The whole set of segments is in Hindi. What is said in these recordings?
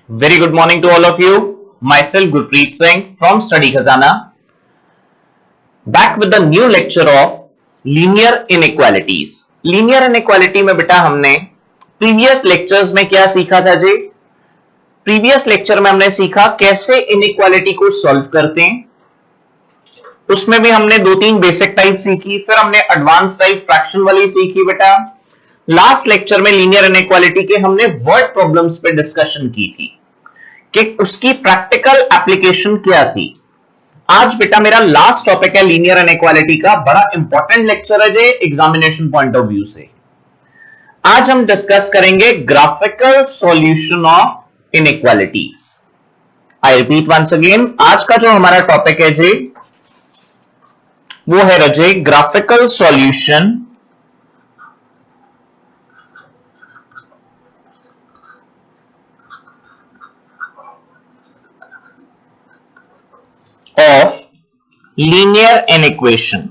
Very good morning to all of you. Myself Gurpreet Singh from Study Khazana, back with the new lecture of linear inequalities. Linear inequality में बेटा हमने previous lectures में क्या सीखा था जी? Previous lecture में हमने सीखा कैसे inequality को solve करते हैं. उसमें भी हमने दो तीन बेसिक टाइप सीखी, फिर हमने एडवांस टाइप फ्रैक्शन वाली सीखी बेटा. लास्ट लेक्चर में लीनियर इनइक्वालिटी के हमने वर्ड प्रॉब्लम्स पे डिस्कशन की थी कि उसकी प्रैक्टिकल एप्लीकेशन क्या थी. आज बेटा मेरा लास्ट टॉपिक है लीनियर इनइक्वालिटी का, बड़ा इंपॉर्टेंट लेक्चर है J examination point of view से. आज हम डिस्कस करेंगे graphical solution of inequalities. I repeat once again, आज का जो हमारा टॉपिक है जी वो है रजे graphical solution of linear inequation.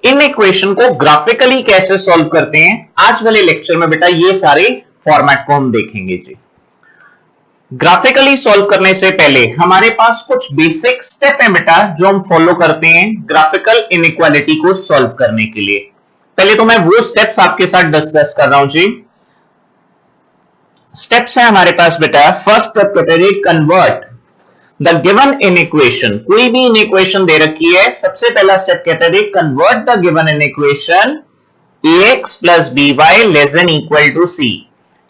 In equation को ग्राफिकली कैसे सॉल्व करते हैं, आज वाले लेक्चर में बेटा ये सारे फॉर्मेट को हम देखेंगे जी. ग्राफिकली सॉल्व करने से पहले हमारे पास कुछ बेसिक स्टेप है बेटा जो हम फॉलो करते हैं ग्राफिकल इनइक्वालिटी को सॉल्व करने के लिए. पहले तो मैं वो स्टेप्स आपके साथ डिस्कस कर रहा हूं जी. स्टेप्स है हमारे पास बेटा. फर्स्ट स्टेप कहते हैं कन्वर्ट द गिवन इनइक्वेशन. कोई भी इनइक्वेशन दे रखी है, सबसे पहला स्टेप कहते हैं convert the given inequation ax plus by less than equal to c.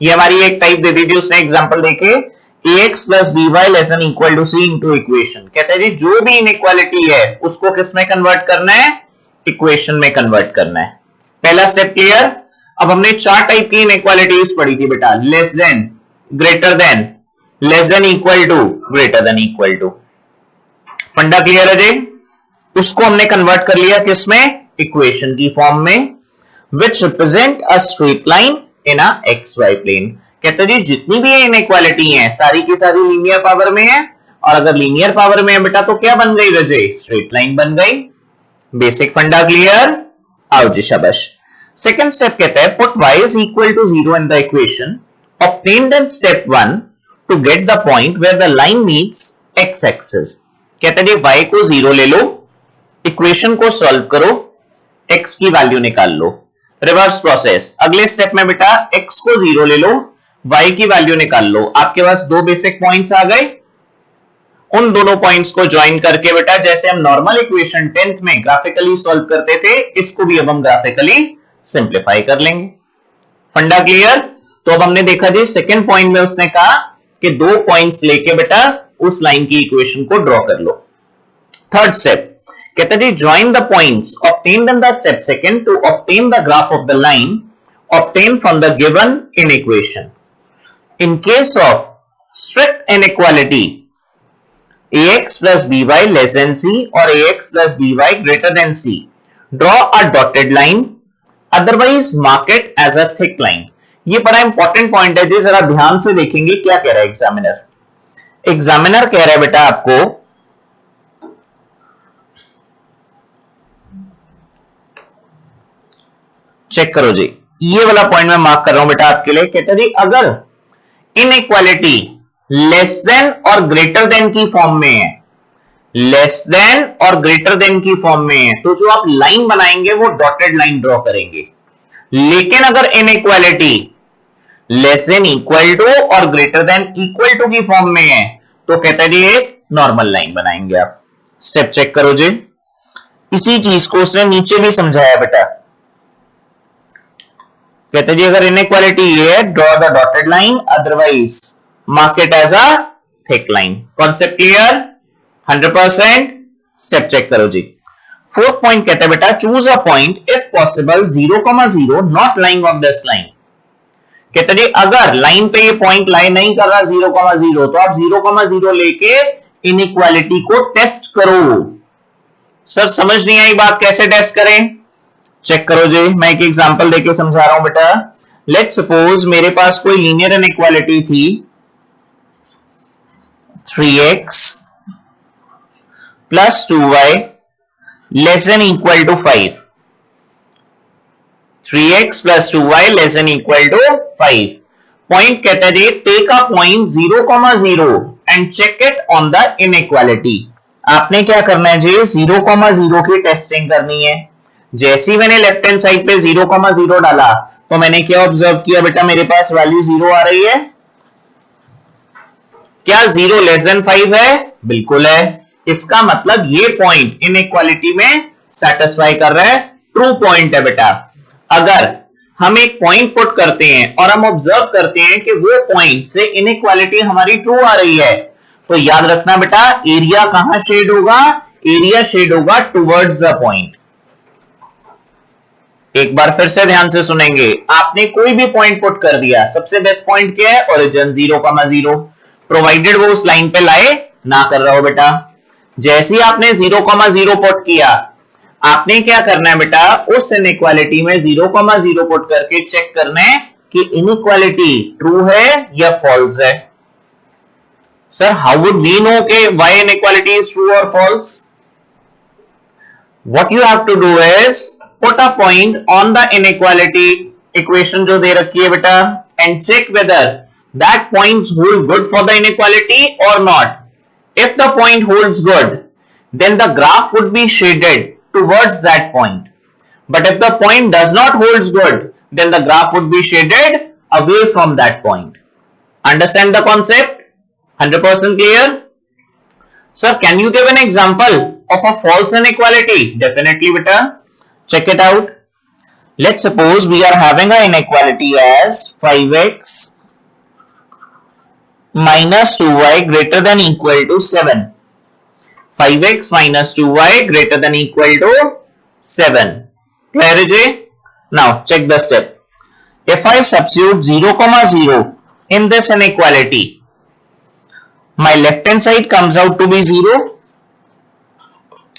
ये हमारी एक टाइप दे दी थी उसने एग्जांपल देके, ax plus by less than equal to c into equation. कहते हैं जी जो भी इनइक्वालिटी है उसको किस में कन्वर्ट करना है, इक्वेशन में कन्वर्ट करना है. पहला स्टेप क्लियर. अब हमने चार टाइप की इनइक्वालिटीज पढ़ी थी बेटा, less than, greater than, less than equal to, greater than equal to. Funda clear है जी. उसको हमने कन्वर्ट कर लिया किसमें, इक्वेशन की फॉर्म में, which represent a straight line in a XY plane. कहते जी जितनी भी इनइक्वालिटी है सारी की सारी लीनियर पावर में है, और अगर लीनियर पावर में है बेटा तो क्या बन गई रजे, स्ट्रेट लाइन बन गई. बेसिक फंडा क्लियर. आओ जी शाबाश. सेकंड स्टेप कहता है put y is equal to 0 in the equation obtained in step 1 to get the point where the line meets x axis. कहते जी y को 0 ले लो, इक्वेशन को सॉल्व करो, x की वैल्यू निकाल लो. Reverse process. अगले स्टेप में बेटा x को 0 ले लो, y की वैल्यू निकाल लो. आपके पास दो बेसिक पॉइंट्स आ गए, उन दोनों पॉइंट्स को ज्वाइन करके बेटा जैसे हम नॉर्मल इक्वेशन 10th में ग्राफिकली सॉल्व करते थे, इसको भी अब हम ग्राफिकली सिंप्लीफाई कर लेंगे. फंडा क्लियर. तो अब हमने देखा जी सेकंड पॉइंट में उसने कहा कि दो पॉइंट्स लेके बेटा उस लाइन की इक्वेशन को ड्रॉ कर लो. थर्ड स्टेप कहते हैं join the points obtained in the step second to obtain the graph of the line obtain from the given inequation. In case of strict inequality ax plus by less than c or ax plus by greater than c, draw a dotted line, otherwise mark it as a thick line. ये बड़ा इंपॉर्टेंट पॉइंट है जी, जरा ध्यान से देखेंगे क्या कह रहा है एग्जामिनर. एग्जामिनर कह रहा है बेटा आपको चेक करो जी, ये वाला पॉइंट मैं मार्क कर रहा हूं बेटा आपके लिए. कहते जी अगर इनइक्वालिटी लेस देन और ग्रेटर देन की फॉर्म में है, लेस देन और ग्रेटर देन की फॉर्म में है, तो जो आप लाइन बनाएंगे वो डॉटेड लाइन ड्रॉ करेंगे. लेकिन अगर inequality less than equal to और ग्रेटर देन इक्वल टू की फॉर्म में है तो कहते हैं जी एक नॉर्मल लाइन बनाएंगे आप. स्टेप चेक करो जी. इसी चीज को उसने नीचे भी समझाया बेटा. कहते जी अगर इनइक्वालिटी ये है, draw the dotted line, otherwise mark it as a thick line. Concept clear 100%. Step check करो जी. फोर्थ पॉइंट कहता है बेटा choose a point if possible 0,0 not lying off this line. कहते जी अगर लाइन पे ये पॉइंट लाइन नहीं कर रहा 0,0 तो आप 0,0 लेके इनइक्वालिटी को टेस्ट करो. सर समझ नहीं आई बात, कैसे टेस्ट करें? चेक करो जी, मैं एक एग्जांपल देके समझा रहा हूं बेटा. लेट्स सपोज मेरे पास कोई लीनियर इनइक्वालिटी थी 3x plus 2y less than equal to 5. 3x plus 2y less than equal to 5. Point कहता है take a point 0,0 and check it on the inequality. आपने क्या करना है जी 0,0 की टेस्टिंग करनी है. जैसे ही मैंने लेफ्ट हैंड साइड पे 0,0 डाला तो मैंने क्या ऑब्जर्व किया बेटा मेरे पास वैल्यू 0 आ रही है. क्या 0 लेस देन 5 है? बिल्कुल है. इसका मतलब ये पॉइंट इनइक्वालिटी में सेटिस्फाई कर रहा है. ट्रू पॉइंट है बेटा. अगर हम एक पॉइंट पुट करते हैं और हम ऑब्जर्व करते हैं कि वो पॉइंट से इनइक्वालिटी हमारी ट्रू आ रही है तो याद रखना बेटा एरिया कहां शेड होगा? एरिया शेड होगा टुवर्ड्स द पॉइंट. एक बार फिर से ध्यान से सुनेंगे. आपने कोई भी पॉइंट पुट कर दिया. सबसे बेस्ट पॉइंट क्या है? ओरिजिन 0,0 प्रोवाइडेड वो उस लाइन पे लाए ना कर रहा हो बेटा. जैसे ही आपने 0,0 पुट किया आपने क्या करना है बेटा उस इनइक्वालिटी में 0,0 पुट करके चेक करना है कि इनइक्वालिटी ट्रू है या फॉल्स है. Sir how would we know के व्हाई इनइक्वालिटी इज ट्रू और false? What you have to do is put a point on the inequality equation जो दे रखी है बेटा and check whether that points hold good for the inequality और not. If the point holds good, then the graph would be shaded towards that point. But if the point does not hold good, then the graph would be shaded away from that point. Understand the concept? 100% clear? Sir, can you give an example of a false inequality? Definitely, beta. Check it out. Let's suppose we are having an inequality as 5x minus 2y greater than equal to 7. 5x minus 2y greater than equal to 7. Clear J? Now check the step. If I substitute 0,0 in this inequality, my left hand side comes out to be 0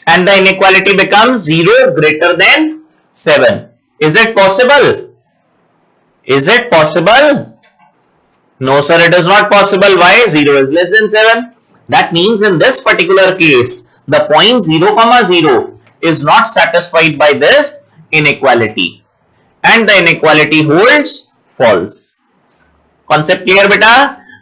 and the inequality becomes 0 greater than 7. Is it possible? Is it possible? No sir, it is not possible. Why? 0 is less than 7. That means in this particular case, the point 0,0 is not satisfied by this inequality and the inequality holds false. Concept clear beta?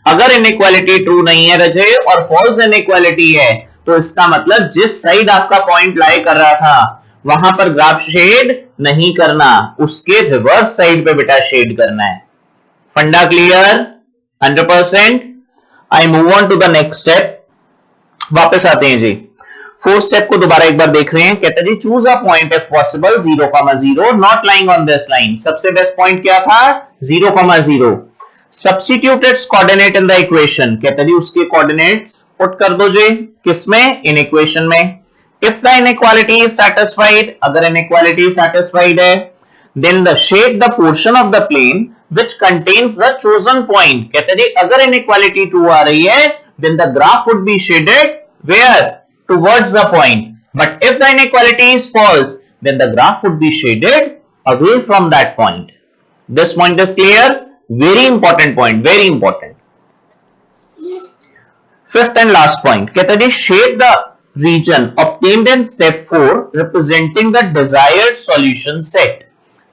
अगर inequality true नहीं है रजे और false inequality है तो इसका मतलब जिस साइड आपका पॉइंट लाई कर रहा था वहां पर ग्राफ शेड नहीं करना, उसके रिवर्स साइड पे बेटा शेड करना है. फंडा clear? 100%. I move on to the next step. वापस आते हैं जी. फोर्थ स्टेप को दोबारा एक बार देख रहे हैं. कहते हैं जी choose a point if possible 0,0 not lying on this line. सबसे बेस्ट पॉइंट क्या था? 0,0. Substitute its coordinate in the equation. कहते हैं जी उसके कोऑर्डिनेट्स पुट कर दो जी. किसमें? इन इक्वेशन में. If the inequality is satisfied, अगर इनइक्वालिटी सैटिस्फाइड है then the shade the portion of the plane which contains the chosen point. कहते हैं अगर inequality 2 आ रही है then the graph would be shaded where? Towards the point. But if the inequality is false then the graph would be shaded away from that point. This point is clear? Very important point, very important. Fifth and last point. कहते हैं shade the region obtained in step 4 representing the desired solution set.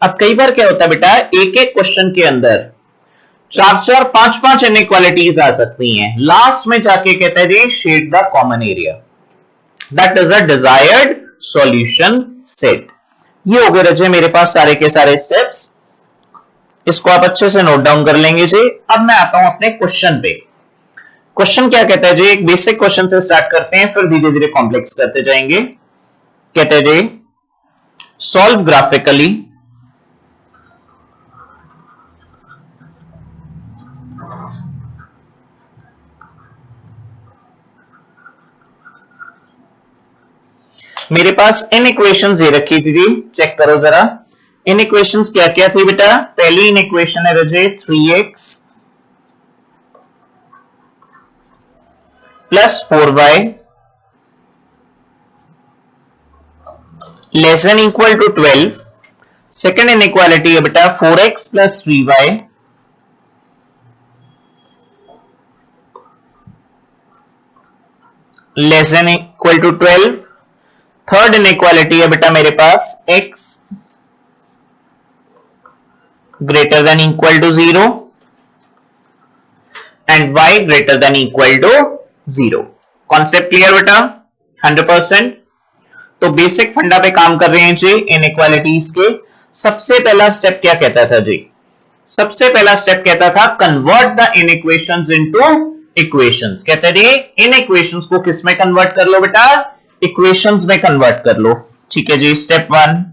अब कई बार क्या होता है बेटा एक एक क्वेश्चन के अंदर 4-4, 5-5 इनइक्वालिटीज आ सकती हैं. लास्ट में जाके कहता है जी shade the common area. That is a desired solution set. ये हो गए रजे मेरे पास सारे के सारे स्टेप्स. इसको आप अच्छे से नोट डाउन कर लेंगे जी. अब मैं आता हूं अपने क्वेश्चन पे. क्वेश्चन क्या कहता है जी? एक बेसिक क्वेश्चन से स्टार्ट करते हैं फिर धीरे धीरे कॉम्प्लेक्स करते जाएंगे. कहते हैं जी सॉल्व ग्राफिकली मेरे पास इन इक्वेशंस दे रखी थी. चेक करो जरा इन इक्वेशंस क्या क्या थी बेटा. पहली इन इक्वेशन है रजे 3x plus 4y less than equal to 12. Second inequality है बेटा 4x plus 3y. Less than equal to 12। Third inequality है बेटा मेरे पास x greater than equal to 0 and y greater than equal to 0। Concept clear बेटा? 100%। तो बेसिक फंडा पे काम कर रहे हैं जी इनइक्वालिटीज के। सबसे पहला स्टेप क्या कहता था जी? सबसे पहला स्टेप कहता था कन्वर्ट द इनइक्वेशंस इनटू इक्वेशंस। कहते थे इन इक्वेशंस को किस में कन्वर्ट कर लो बेटा? इक्वेशंस में कन्वर्ट कर लो। ठीक है जी। स्टेप 1,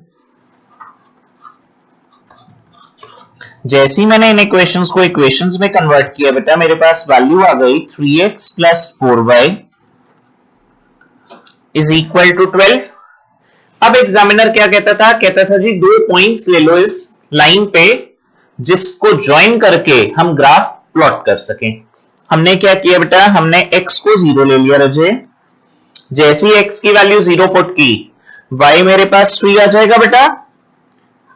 जैसे ही मैंने इन इक्वेशंस को इक्वेशंस में कन्वर्ट किया बेटा, मेरे पास वैल्यू आ गई 3x plus 4y is equal to 12। अब एग्जामिनर क्या कहता था? कहता था जी 2 पॉइंट्स ले लो इस लाइन पे जिसको ज्वाइन करके हम ग्राफ प्लॉट कर सकें। हमने क्या किया बेटा? हमने x को 0 ले लिया रजे। जैसी x की वैल्यू 0 पुट की, y मेरे पास 3 आ जाएगा बेटा।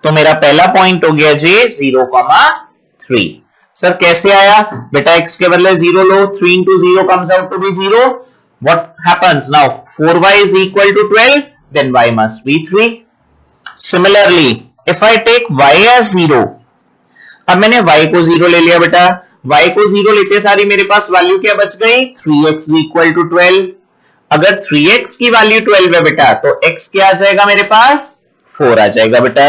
तो मेरा पहला पॉइंट हो गया जी 0,3। सर कैसे आया? बेटा x के बदले 0 लो, 3 into 0 comes out to be 0. What happens now? 4y is equal to 12, then y must be 3. Similarly, if I take y as 0, अब मैंने y को 0 ले लिया बेटा। y को 0 लेते सारी मेरे पास वैल्यू क्या बच गई? 3x equal to 12। अगर 3x की वैल्यू 12 है बेटा, तो x क्या आ जाएगा मेरे पास? 4 आ जाएगा बेटा।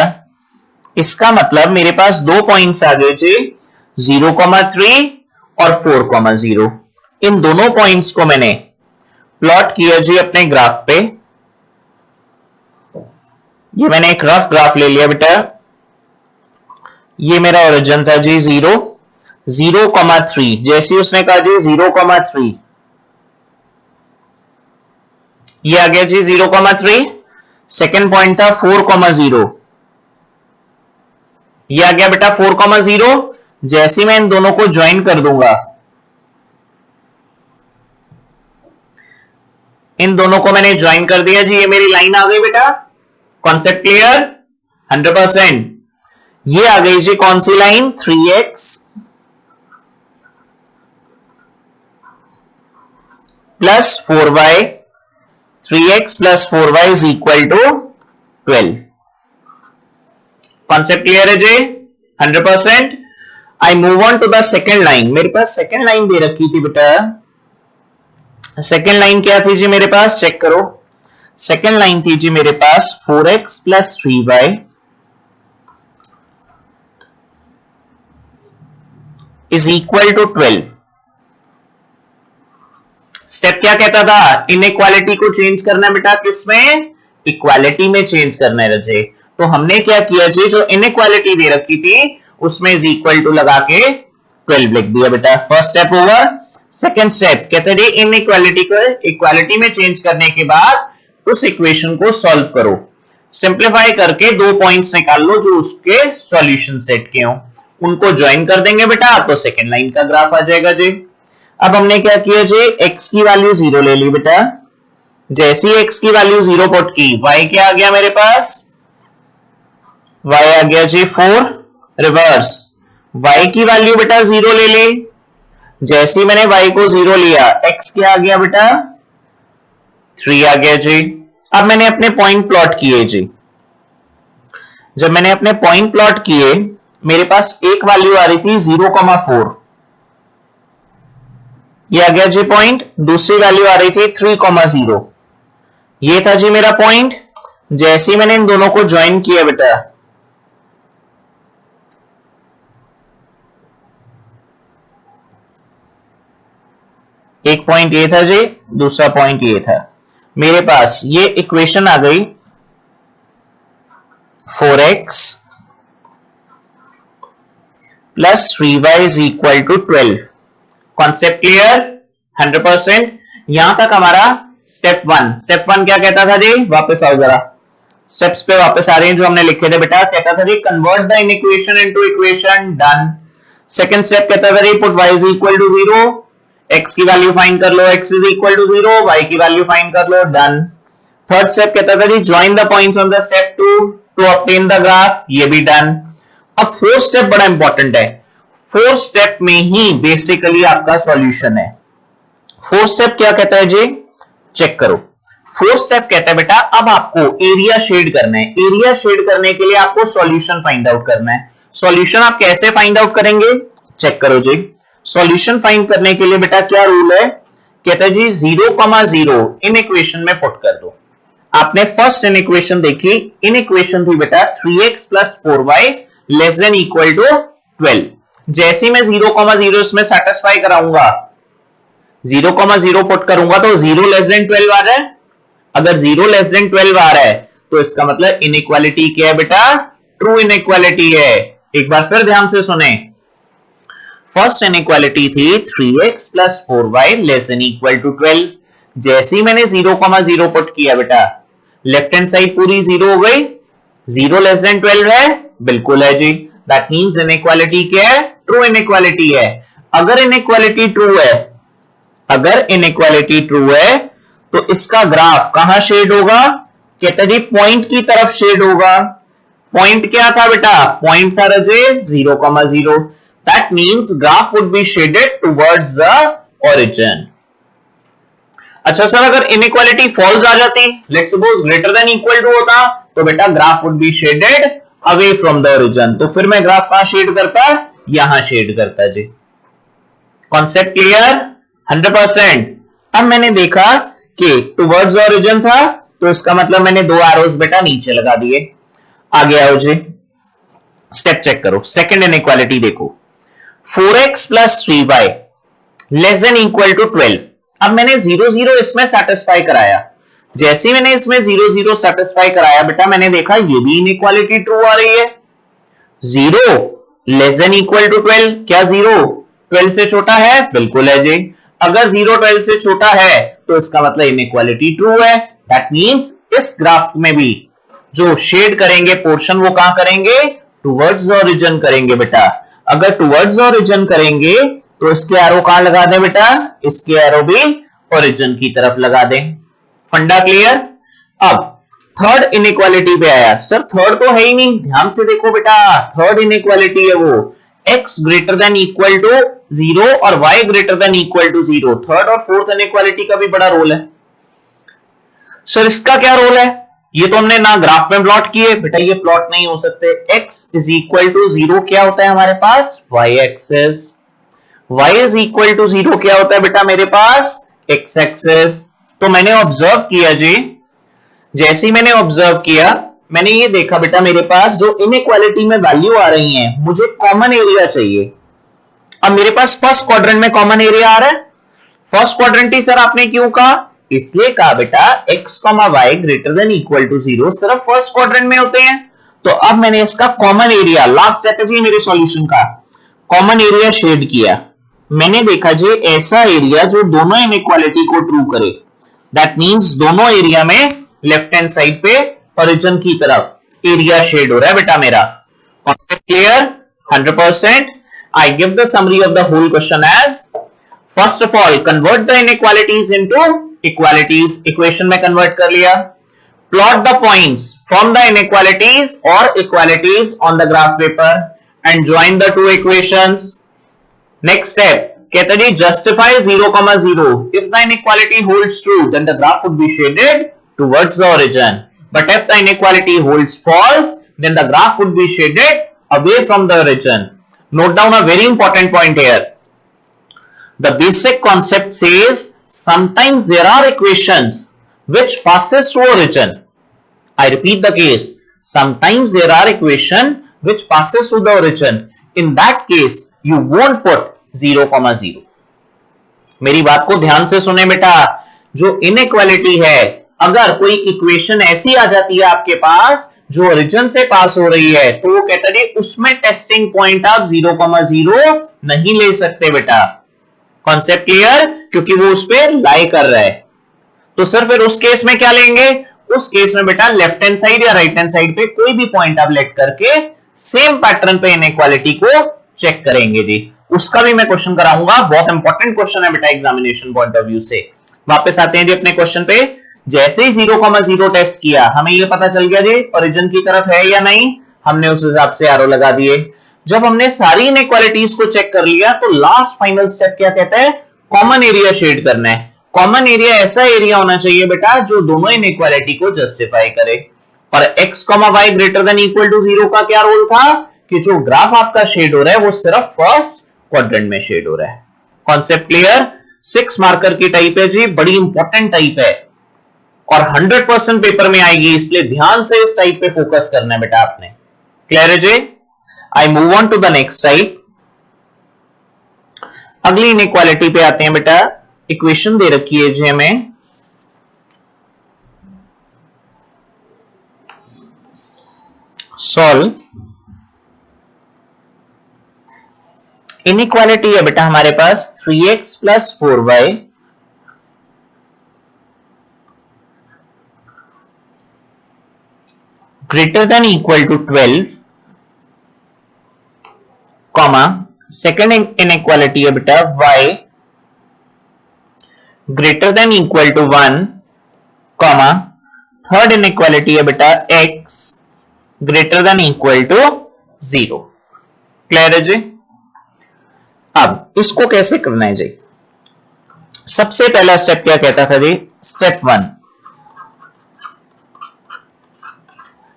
इसका मतलब मेरे पास 2 पॉइंट्स आ गए जी 0,3 और 4,0। इन दोनों पॉइंट्स को मैंने प्लॉट किया जी अपने ग्राफ पे। ये मैंने एक रफ ग्राफ ले लिया बेटा। ये मेरा ओरिजिन था जी 0, 0,3। जैसे उसने कहा जी 0,3, ये आ गया जी 0,3। सेकेंड पॉइंट था 4,0, ये आ गया बेटा 4,0। जैसे मैं इन दोनों को ज्वाइन कर दूंगा, इन दोनों को मैंने ज्वाइन कर दिया जी, ये मेरी लाइन आ गई बेटा। Concept clear? 100%। ये आ गई जी कौन सी line? 3x plus 4y, 3x plus 4y is equal to 12। Concept clear है जी? 100%। I move on to the second line. मेरे पास सेकेंड लाइन दे रखी थी बेटा। सेकेंड लाइन क्या थी जी मेरे पास? चेक करो। सेकेंड लाइन थी जी मेरे पास 4x plus 3y is equal to 12। Step क्या कहता था? इनइक्वालिटी को चेंज करना है बेटा। किसमें? इक्वालिटी में चेंज करना है रजे। तो हमने क्या किया जी, जो इनइक्वालिटी दे रखी थी उसमें इज इक्वल टू लगा के 12 लिख दिया बेटा। First step over. Second step कहते थे इनइक्वालिटी को इक्वालिटी में चेंज करने के बाद उस इक्वेशन को सॉल्व करो। सिंप्लीफाई करके 2 पॉइंट्स निकाल लो जो उसके सॉल्यूशन सेट के हो, उनको ज्वाइन कर देंगे बेटा, तो सेकंड लाइन का ग्राफ आ जाएगा जी। अब हमने क्या किया जी, x की वैल्यू 0 ले ली बेटा। जैसी x की वैल्यू 0 पुट की, y क्या आ गया मेरे पास? y आ गया जी 4। रिवर्स, y की वैल्यू बेटा 0 ले ली। जैसी मैंने y को 0 लिया, x क्या आ गया बेटा? 3 आ गया जी। अब मैंने अपने पॉइंट प्लॉट किए जी। जब मैंने अपने पॉइंट प्लॉट किए, मेरे पास एक वैल्यू आ रही थी 0,4, ये आ गया जी पॉइंट। दूसरी वैल्यू आ रही थी 3,0, ये था जी मेरा पॉइंट। जैसे मैंने इन दोनों को ज्वाइन किया बेटा, एक पॉइंट ये था जी, दूसरा पॉइंट ये था। मेरे पास ये इक्वेशन आ गई 4x plus 3y is equal to 12। Concept clear? 100%। यहां तक हमारा स्टेप 1। स्टेप 1 क्या कहता था जी? वापस आओ जरा, स्टेप्स पे वापस आ रहे हैं जो हमने लिखे थे बेटा। कहता था जी convert the equation into equation, done. Second step कहता था जी put y is equal to 0, x की वैल्यू फाइंड कर लो, x is equal to 0, y की वैल्यू फाइंड कर लो, डन। थर्ड स्टेप कहता था जी join the points on the step 2 to obtain the graph, ये भी डन। अब फोर्थ स्टेप बड़ा इंपॉर्टेंट है। फोर्थ स्टेप में ही बेसिकली आपका सॉल्यूशन है। फोर्थ स्टेप क्या कहता है जी? चेक करो। फोर्थ स्टेप कहता है बेटा अब आपको एरिया शेड करना है। एरिया शेड करने के लिए आपको सॉल्यूशन फाइंड आउट करना है। सॉल्यूशन आप कैसे फाइंड आउट करेंगे, चेक करो जी। सॉल्यूशन फाइंड करने के लिए बेटा क्या रूल है, कहता है जी 0,0 इन इक्वेशन में पुट कर दो। आपने फर्स्ट इन इक्वेशन देखी, इन इक्वेशन थी बेटा 3x + 4y <= 12। जैसे मैं 0,0 इसमें सेटिस्फाई कराऊंगा, 0,0 पुट करूंगा तो 0<12 आ रहा है। अगर 0<12 आ रहा है तो इसका मतलब इनइक्वालिटी क्या है बेटा, ट्रू इनइक्वालिटी है। एक बार फिर ध्यान से सुने, फर्स्ट इनइक्वालिटी थी 3x + 4y <= 12। जैसे ही मैंने 0,0 पुट किया बेटा, लेफ्ट हैंड साइड पूरी 0 हो गई, 0<12 है, बिल्कुल है जी। दैट मींस इनइक्वालिटी क्या है, ट्रू इनइक्वालिटी है। अगर इनइक्वालिटी ट्रू है, अगर इनइक्वालिटी ट्रू है तो इसका ग्राफ कहां शेड होगा, कहता जी पॉइंट की तरफ शेड होगा। पॉइंट क्या था बेटा, पॉइंट था रजे 0,0। That means graph would be shaded towards the origin. अच्छा सर अगर इनइक्वालिटी फॉल्स आ जाती, लेट्स सपोज >= होता, तो बेटा graph would be shaded away from the origin. तो फिर मैं ग्राफ कहां शेड करता, यहां शेड करता जी। Concept clear 100%। अब मैंने देखा कि टुवर्ड्स ओरिजिन था, तो इसका मतलब मैंने 2 एरोस बेटा नीचे लगा दिए। आगे आओ जी, स्टेप चेक करो। सेकंड इनइक्वालिटी देखो, 4x + 3y <= 12। अब मैंने 0,0 इसमें सेटिस्फाई कराया। जैसे मैंने इसमें 0,0 सेटिस्फाई कराया बेटा, मैंने देखा ये भी इनइक्वालिटी ट्रू आ रही है। 0 <= 12, क्या 0 12 से छोटा है, बिल्कुल है जी। अगर 0 12 से छोटा है तो इसका मतलब इनइक्वालिटी ट्रू है। दैट मींस इस ग्राफ में भी जो शेड करेंगे पोर्शन वो कहां करेंगे, टुवर्ड्स ओरिजिन करेंगे बेटा। अगर टुवर्ड्स ओरिजिन करेंगे तो इसके एरो कहां लगा दें बेटा, इसके एरो भी ओरिजिन की तरफ लगा दें। फंडा क्लियर। अब थर्ड इनइक्वालिटी पे आया। सर थर्ड तो है ही नहीं, ध्यान से देखो बेटा, थर्ड इनइक्वालिटी है वो x > 0 और y > 0। थर्ड और फोर्थ इनइक्वालिटी का भी बड़ा रोल है। सर इसका क्या रोल है, ये तो हमने ना ग्राफ में प्लॉट किए बेटा, ये प्लॉट नहीं हो सकते। x = 0 क्या होता है हमारे पास, y एक्सिस। y = 0 क्या होता है बेटा मेरे पास, x एक्सिस। तो मैंने ऑब्जर्व किया जी, जैसे ही मैंने ऑब्जर्व किया, मैंने ये देखा बेटा मेरे पास जो इनइक्वालिटी में वैल्यू आ रही है, मुझे कॉमन एरिया चाहिए। अब मेरे पास फर्स्ट क्वाड्रेंट में कॉमन एरिया आ रहा है। फर्स्ट क्वाड्रेंट ही सर आपने क्यों कहा, इसलिए कहा बेटा x, y > 0 सिर्फ फर्स्ट क्वाड्रेंट में होते हैं। तो अब मैंने इसका कॉमन एरिया, लास्ट स्टेप है मेरे सॉल्यूशन का, कॉमन एरिया शेड किया। मैंने देखा जी ऐसा एरिया जो दोनों इनइक्वालिटी को ट्रू करे। दैट मींस दोनों एरिया में लेफ्ट हैंड साइड पे ओरिजिन की तरफ एरिया शेड हो रहा है बेटा मेरा। Concept clear 100%। I give the summary of the whole question as, first of all convert the inequalities into equalities, equation में convert कर लिया। plot the points from the inequalities or equalities on the graph paper and join the two equations. Next step कहता जी justify 0,0 if the inequality holds true then the graph would be shaded towards the origin, but if the inequality holds false then the graph would be shaded away from the origin. Note down a very important point here. The basic concept says sometimes there are equations which passes through origin. I repeat the case. Sometimes there are equation which passes through the origin. In that case, you won't put 0,0. मेरी बात को ध्यान से सुने बेटा, जो इनइक्वालिटी है, अगर कोई इक्वेशन ऐसी आ जाती है आपके पास जो ओरिजिन से पास हो रही है, तो वो कहता है उसमें टेस्टिंग पॉइंट आप 0,0 नहीं ले सकते बेटा। कॉन्सेप्ट क्लियर, क्योंकि वो उस पर लाई कर रहा है। तो सर फिर उस केस में क्या लेंगे, उस केस में बेटा लेफ्ट हैंड साइड या राइट हैंड साइड पे कोई भी पॉइंट आप लेट करके सेम पैटर्न पे इनइक्वालिटी को चेक करेंगे जी। उसका भी मैं क्वेश्चन कराऊंगा, बहुत इंपॉर्टेंट क्वेश्चन है बेटा एग्जामिनेशन पॉइंट ऑफ व्यू से। वापस आते हैं जी अपने क्वेश्चन पे। जैसे ही 0,0 टेस्ट किया, हमें ये पता चल गया जी ओरिजिन की तरफ है या नहीं, हमने उस हिसाब से एरो लगा दिए। जब हमने सारी इनइक्वालिटीज को चेक कर लिया तो लास्ट फाइनल स्टेप क्या कहता है, कॉमन एरिया शेड करना है। कॉमन एरिया ऐसा एरिया होना चाहिए बेटा जो दोनों इनइक्वालिटी को जस्टिफाई करे। और x, y greater than equal to 0 का क्या रोल था कि जो ग्राफ आपका शेड हो रहा है वो सिर्फ फर्स्ट क्वाड्रेंट में शेड हो रहा है। Concept clear? 6 मार्कर की टाइप है जी, बड़ी इंपॉर्टेंट टाइप है और 100% पेपर में आएगी, इसलिए ध्यान से इस टाइप पे फोकस करना है बेटा आपने। क्लियर है जी? I move on to the next type. अगली इनइक्वालिटी पे आते हैं बेटा। इक्वेशन दे रखी है जी हमें, सॉल्व। इनइक्वालिटी है बेटा हमारे पास 3x plus 4y greater than equal to 12, comma second inequality है बेटा y greater than equal to 1, comma third inequality है बेटा x greater than equal to 0। Clear है जी? अब इसको कैसे करना है जी? सबसे पहला स्टेप क्या कहता था जी? स्टेप 1।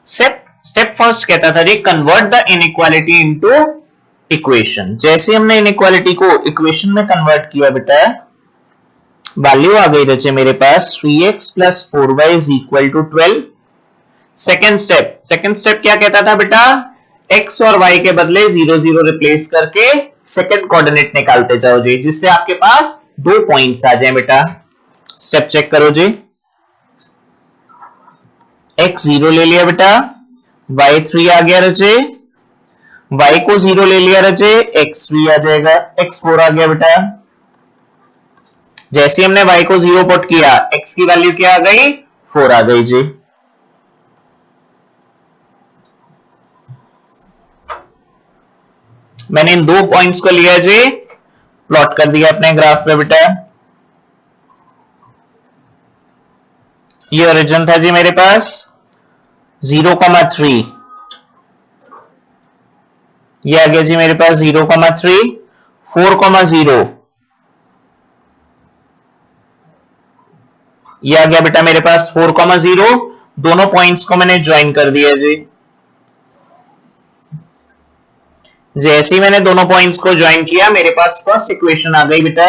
स्टेप फर्स्ट कहता था जी convert the inequality into equation. जैसे हमने इनइक्वालिटी को इक्वेशन में कन्वर्ट किया बेटा, वैल्यू आ गई बच्चे मेरे पास 3x plus 4y is equal to 12। Second step क्या कहता था बेटा? x और y के बदले 0 0 रिप्लेस करके सेकेंड कोऑर्डिनेट निकालते जाओ जी, जिससे आपके पास 2 पॉइंट्स आ जाए बेटा। स्टेप चेक करो जी। x 0 ले लिया बेटा, y 3 आ गया रचे, y को 0 ले लिया रचे, x 3 आ जाएगा, x 4 आ गया बेटा। जैसे हमने y को 0 पुट किया, x की वैल्यू क्या आ गई? 4 आ गई जी। मैंने इन 2 पॉइंट्स को लिया जी, प्लॉट कर दिया अपने ग्राफ पे बेटा। ये ओरिजिन था जी मेरे पास 0,3, ये आ गया जी मेरे पास 0,3, 4,0, ये आ गया बेटा मेरे पास 4,0। दोनों पॉइंट्स को मैंने ज्वाइन कर दिया जी। जैसे ही मैंने दोनों पॉइंट्स को ज्वाइन किया, मेरे पास फर्स्ट इक्वेशन आ गई बेटा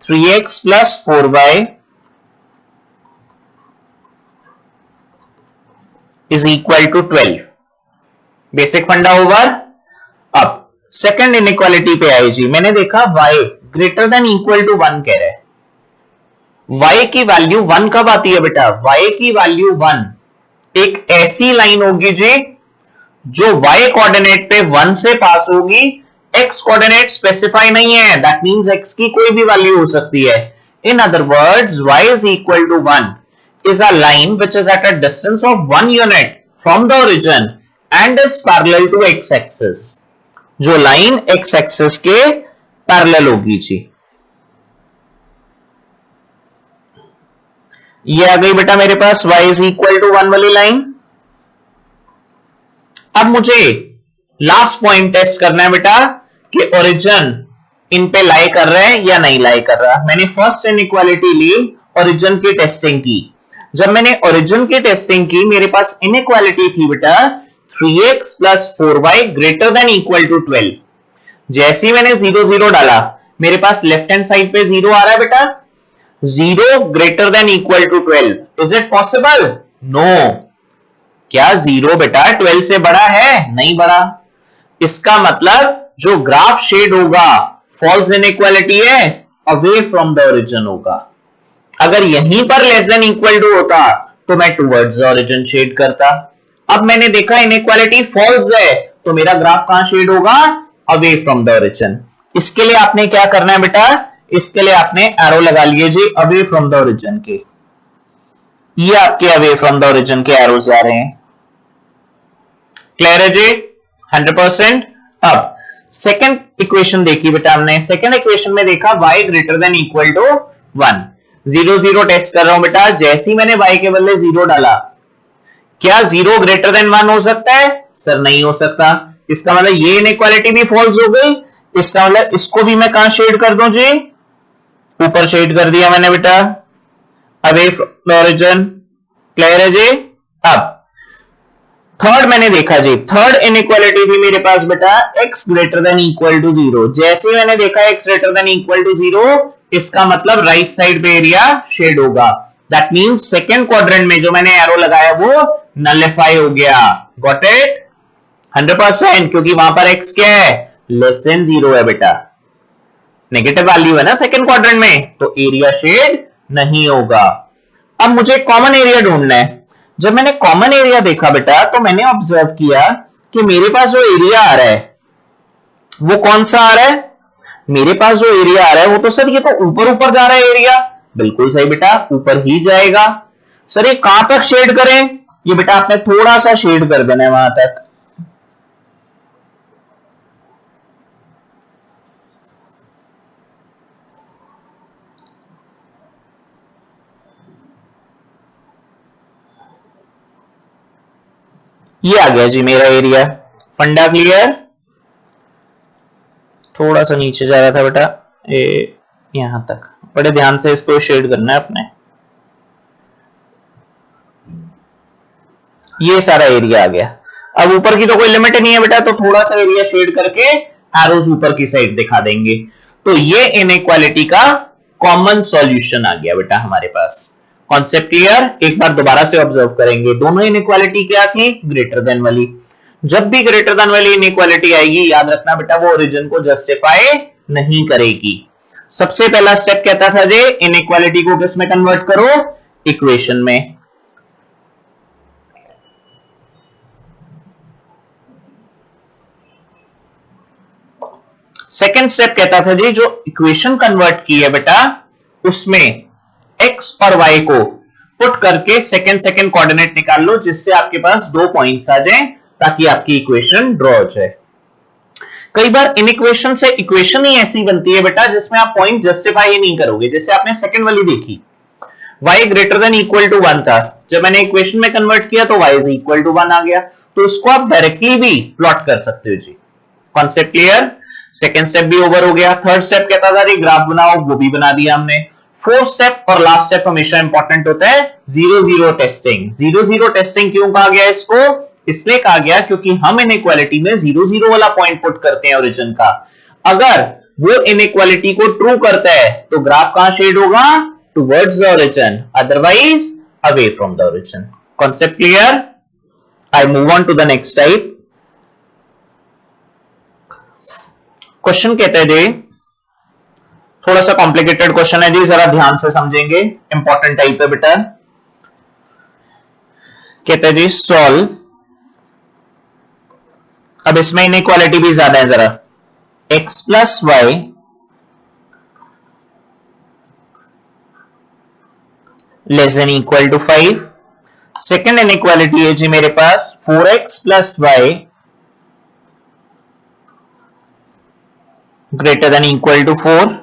3x plus 4y is equal to 12। Basic funda over. अब सेकंड इनइक्वालिटी पे आई जी। मैंने देखा y greater than equal to 1 कह रहा है। y की वैल्यू 1 कब आती है बेटा? y की वैल्यू 1 एक ऐसी लाइन होगी जी जो y कोऑर्डिनेट पे 1 से पास होगी, x कोऑर्डिनेट स्पेसिफाई नहीं है, दैट मींस x की कोई भी वैल्यू हो सकती है। In other words y is equal to 1 is a line which is at a distance of 1 unit from the origin and is parallel to x axis। जो लाइन x axis के पैरेलल होगी जी। ये आ गई बेटा मेरे पास y इज इक्वल टू 1 वाली लाइन। अब मुझे लास्ट पॉइंट टेस्ट करना है बेटा कि ओरिजिन इन पे लाई कर रहा है या नहीं लाई कर रहा। मैंने फर्स्ट इनइक्वालिटी ली, ओरिजिन की टेस्टिंग की। जब मैंने ओरिजिन की टेस्टिंग की, मेरे पास इनइक्वालिटी थी बेटा 3x plus 4y greater than equal to 12। जैसे ही मैंने 0 0 डाला, मेरे पास लेफ्ट हैंड साइड पे 0 आ रहा है बेटा। 0 greater than equal to 12, is it possible? No. क्या 0 बेटा 12 से बड़ा है? नहीं बड़ा। इसका मतलब जो ग्राफ शेड होगा फॉल्स इनइक्वालिटी है, अवे फ्रॉम द ओरिजिन होगा। अगर यहीं पर लेस देन इक्वल टू होता तो मैं टुवर्ड्स द ओरिजिन शेड करता। अब मैंने देखा इनइक्वालिटी फॉल्स है, तो मेरा ग्राफ कहां शेड होगा? Away from the origin. इसके लिए आपने क्या करना है बेटा? इसके लिए आपने एरो लगा लिए जी अवे फ्रॉम द ओरिजिन के। ये आपके अवे फ्रॉम द ओरिजिन के एरोज आ रहे हैं। क्लियर है जी? 100%। अब सेकंड इक्वेशन देखी बेटा हमने। सेकंड इक्वेशन में देखा y greater than equal to 1। 0 0 test कर रहा हूं बेटा। जैसे ही मैंने y के बदले 0 डाला, क्या 0 ग्रेटर देन 1 हो सकता है? सर नहीं हो सकता। इसका मतलब ये इनइक्वालिटी भी फॉल्स हो गई। इसका मतलब इसको भी मैं कहां शेड कर दूं जी? ऊपर शेड कर दिया मैंने बेटा, अवे फ्रॉम ओरिजिन। क्लियर है जी। अब थर्ड मैंने देखा जी, थर्ड इनइक्वालिटी थी मेरे पास बेटा x greater than equal to 0। जैसे ही मैंने देखा x greater than equal to 0, इसका मतलब राइट साइड पे एरिया शेड होगा। दैट मींस सेकंड क्वाड्रेंट में जो मैंने एरो लगाया वो नलिफाई हो गया। Got it? 100%, क्योंकि वहां पर x क्या है, लेस देन 0 है बेटा, नेगेटिव वैल्यू है ना सेकंड क्वाड्रेंट में, तो एरिया शेड नहीं होगा। अब मुझे कॉमन एरिया ढूंढना है। जब मैंने कॉमन एरिया देखा बेटा तो मैंने ऑब्जर्व किया कि मेरे पास जो एरिया आ रहा है वो कौन सा आ रहा है, मेरे पास जो एरिया आ रहा है वो तो सर ये तो ऊपर ऊपर जा रहा है एरिया। बिल्कुल सही बेटा, ऊपर ही जाएगा। सर ये कहां तक शेड करें, ये बेटा आपने थोड़ा सा शेड कर देना है वहां तक। ये आ गया जी मेरा एरिया। फंडा क्लियर? थोड़ा सा नीचे जा रहा था बेटा, ये यहां तक, बड़े ध्यान से इसको शेड करना है अपने। ये सारा एरिया आ गया। अब ऊपर की तो कोई लिमिट नहीं है बेटा, तो थोड़ा सा एरिया शेड करके एरोज ऊपर की साइड दिखा देंगे। तो ये इनइक्वालिटी का कॉमन सॉल्यूशन आ गया बेटा हमारे पास। Concept clear? एक बार दोबारा से ऑब्जर्व करेंगे, दोनों इनइक्वालिटी क्या थी, ग्रेटर देन वाली। जब भी ग्रेटर देन वाली इनइक्वालिटी आएगी, याद रखना बेटा वो ओरिजिन को जस्टिफाई नहीं करेगी। सबसे पहला स्टेप कहता था जे इनइक्वालिटी को किस में कन्वर्ट करो, इक्वेशन में। सेकेंड स्टेप कहता था जी जो इक्वेशन कन्वर्ट की है बेटा उसमें x और y को पुट करके सेकेंड कोऑर्डिनेट निकाल लो, जिससे आपके पास दो पॉइंट्स आ जाएं ताकि आपकी इक्वेशन ड्रॉ हो जाए। कई बार इन इक्वेशन से इक्वेशन ही ऐसी बनती है बेटा जिसमें आप पॉइंट जस्टिफाई ही नहीं करोगे। जैसे आपने सेकंड वाली देखी, y greater than equal to 1 था, जब मैंने इक्वेशन में कन्वर्ट किया तो y इज इक्वल टू 1 आ गया। तो इसको आप डायरेक्टली भी प्लॉट कर सकते हो जी। Concept clear? सेकंड स्टेप भी ओवर हो गया। थर्ड स्टेप कहता था जी ग्राफ बनाओ, वो भी बना दिया हमने। फोर्थ स्टेप और लास्ट स्टेप हमेशा इंपॉर्टेंट होता है, 0-0 टेस्टिंग। 0-0 टेस्टिंग क्यों कहा गया इसको, इसलिए कहा गया क्योंकि हम इनइक्वालिटी में 0-0 वाला पॉइंट पुट करते हैं ओरिजिन का। अगर वो इनइक्वालिटी को ट्रू करता है तो ग्राफ कहां शेड होगा, towards the origin, otherwise away from the origin. Concept clear? I move on to the next type. Question कहते हैं जी, थोड़ा सा कॉम्प्लिकेटेड क्वेश्चन है जी, जरा ध्यान से समझेंगे, इंपॉर्टेंट टाइप है बेटा। कहते हैं जी सॉल्व, अब इसमें इनइक्वालिटी भी ज्यादा है जरा, x plus y less than equal to 5। Second inequality है जी मेरे पास 4x plus y greater than equal to 4।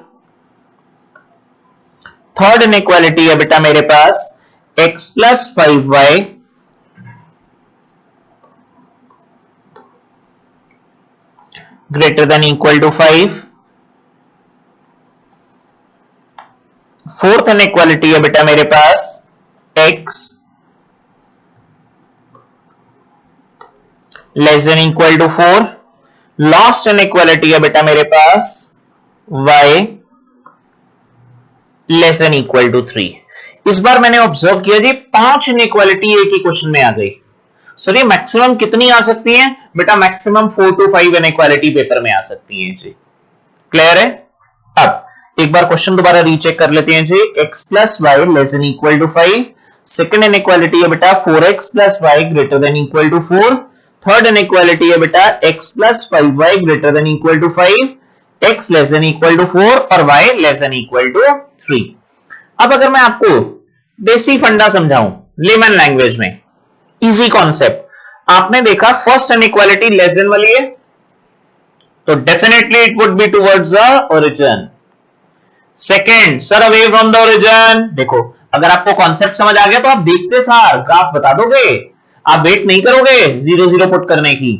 Third inequality है बेटा मेरे पास x plus 5y greater than equal to 5। Fourth inequality है बेटा मेरे पास x less than equal to 4। Last inequality है बेटा मेरे पास y less than equal to 3। इस बार मैंने ऑब्जर्व किया जी 5 इनइक्वालिटी एक ही क्वेश्चन में आ गई। सर ये मैक्सिमम कितनी आ सकती है बेटा, मैक्सिमम 4 to 5 इनइक्वालिटी पेपर में आ सकती है जी। क्लियर है? अब एक बार क्वेश्चन दोबारा रीचेक कर लेते हैं जी। x plus y less than equal to 5। Second inequality है बेटा 4x plus y greater than equal to 4। Third inequality है बेटा x plus 5y greater than equal to 5, x less than equal to 4 और y less than equal to 3। अब अगर मैं आपको देसी फंडा समझाऊं लेमन लैंग्वेज में, इजी कॉन्सेप्ट, आपने देखा फर्स्ट इनइक्वालिटी लेस देन वाली है तो definitely it would be towards the origin. Second sir away from the origin. देखो अगर आपको कॉन्सेप्ट समझ आ गया तो आप देखते सार ग्राफ बता दोगे, आप वेट नहीं करोगे 0-0 पुट करने की।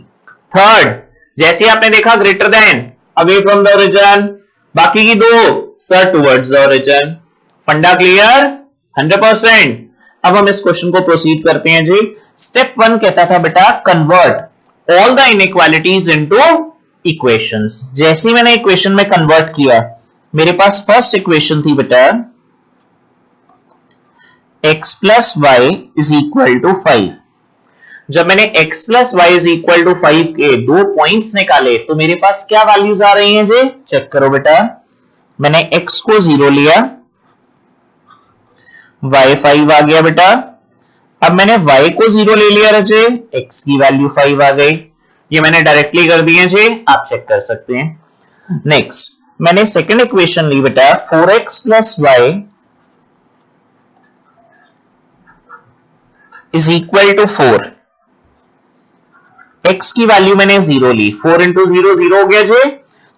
थर्ड जैसे आपने देखा greater than away from the origin, बाकी की दो सर टुवर्ड्स द ओरिजिन। फंडा क्लियर? 100%। अब हम इस क्वेश्चन को प्रोसीड करते हैं जी। स्टेप 1 कहता था बेटा convert all the inequalities into equations. जैसे मैंने इक्वेशन में कन्वर्ट किया, मेरे पास फर्स्ट इक्वेशन थी बेटा x plus y is equal to 5। जब मैंने x plus y is equal to 5 के 2 पॉइंट्स निकाले तो मेरे पास क्या वैल्यूज आ रही हैं जी? चेक करो बेटा। मैंने x को 0 लिया, y 5 आ गया बेटा। अब मैंने y को 0 ले लिया रजे, x की वैल्यू 5 आ गई। ये मैंने डायरेक्टली कर दिए जी, आप चेक कर सकते हैं। नेक्स्ट मैंने सेकेंड इक्वेशन ली बेटा 4x plus y is equal to 4। x की वैल्यू मैंने 0 ली, 4 इंटू 0 0 हो गया जी।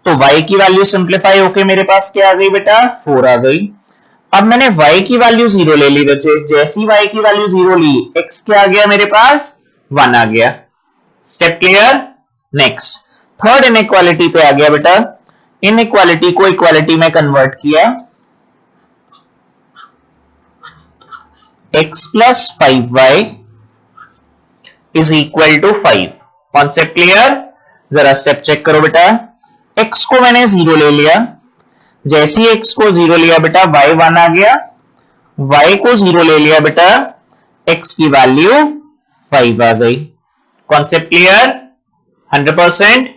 तो y की वैल्यू सिंप्लीफाई होके मेरे पास क्या आ गई बेटा? 4 आ गई। अब मैंने y की वैल्यू 0 ले ली बच्चे। जैसी y की वैल्यू 0 ली, x क्या आ गया मेरे पास? 1 आ गया। Step clear? Next third inequality पे आ गया बेटा। इनइक्वालिटी को इक्वालिटी में कन्वर्ट किया, x plus 5y is equal to 5। Concept clear? जरा स्टेप चेक करो बेटा। x को मैंने 0 ले लिया, जैसी x को 0 लिया बेटा y 1 आ गया। y को 0 ले लिया बेटा, x की वैल्यू 5 आ गई। Concept clear? 100%।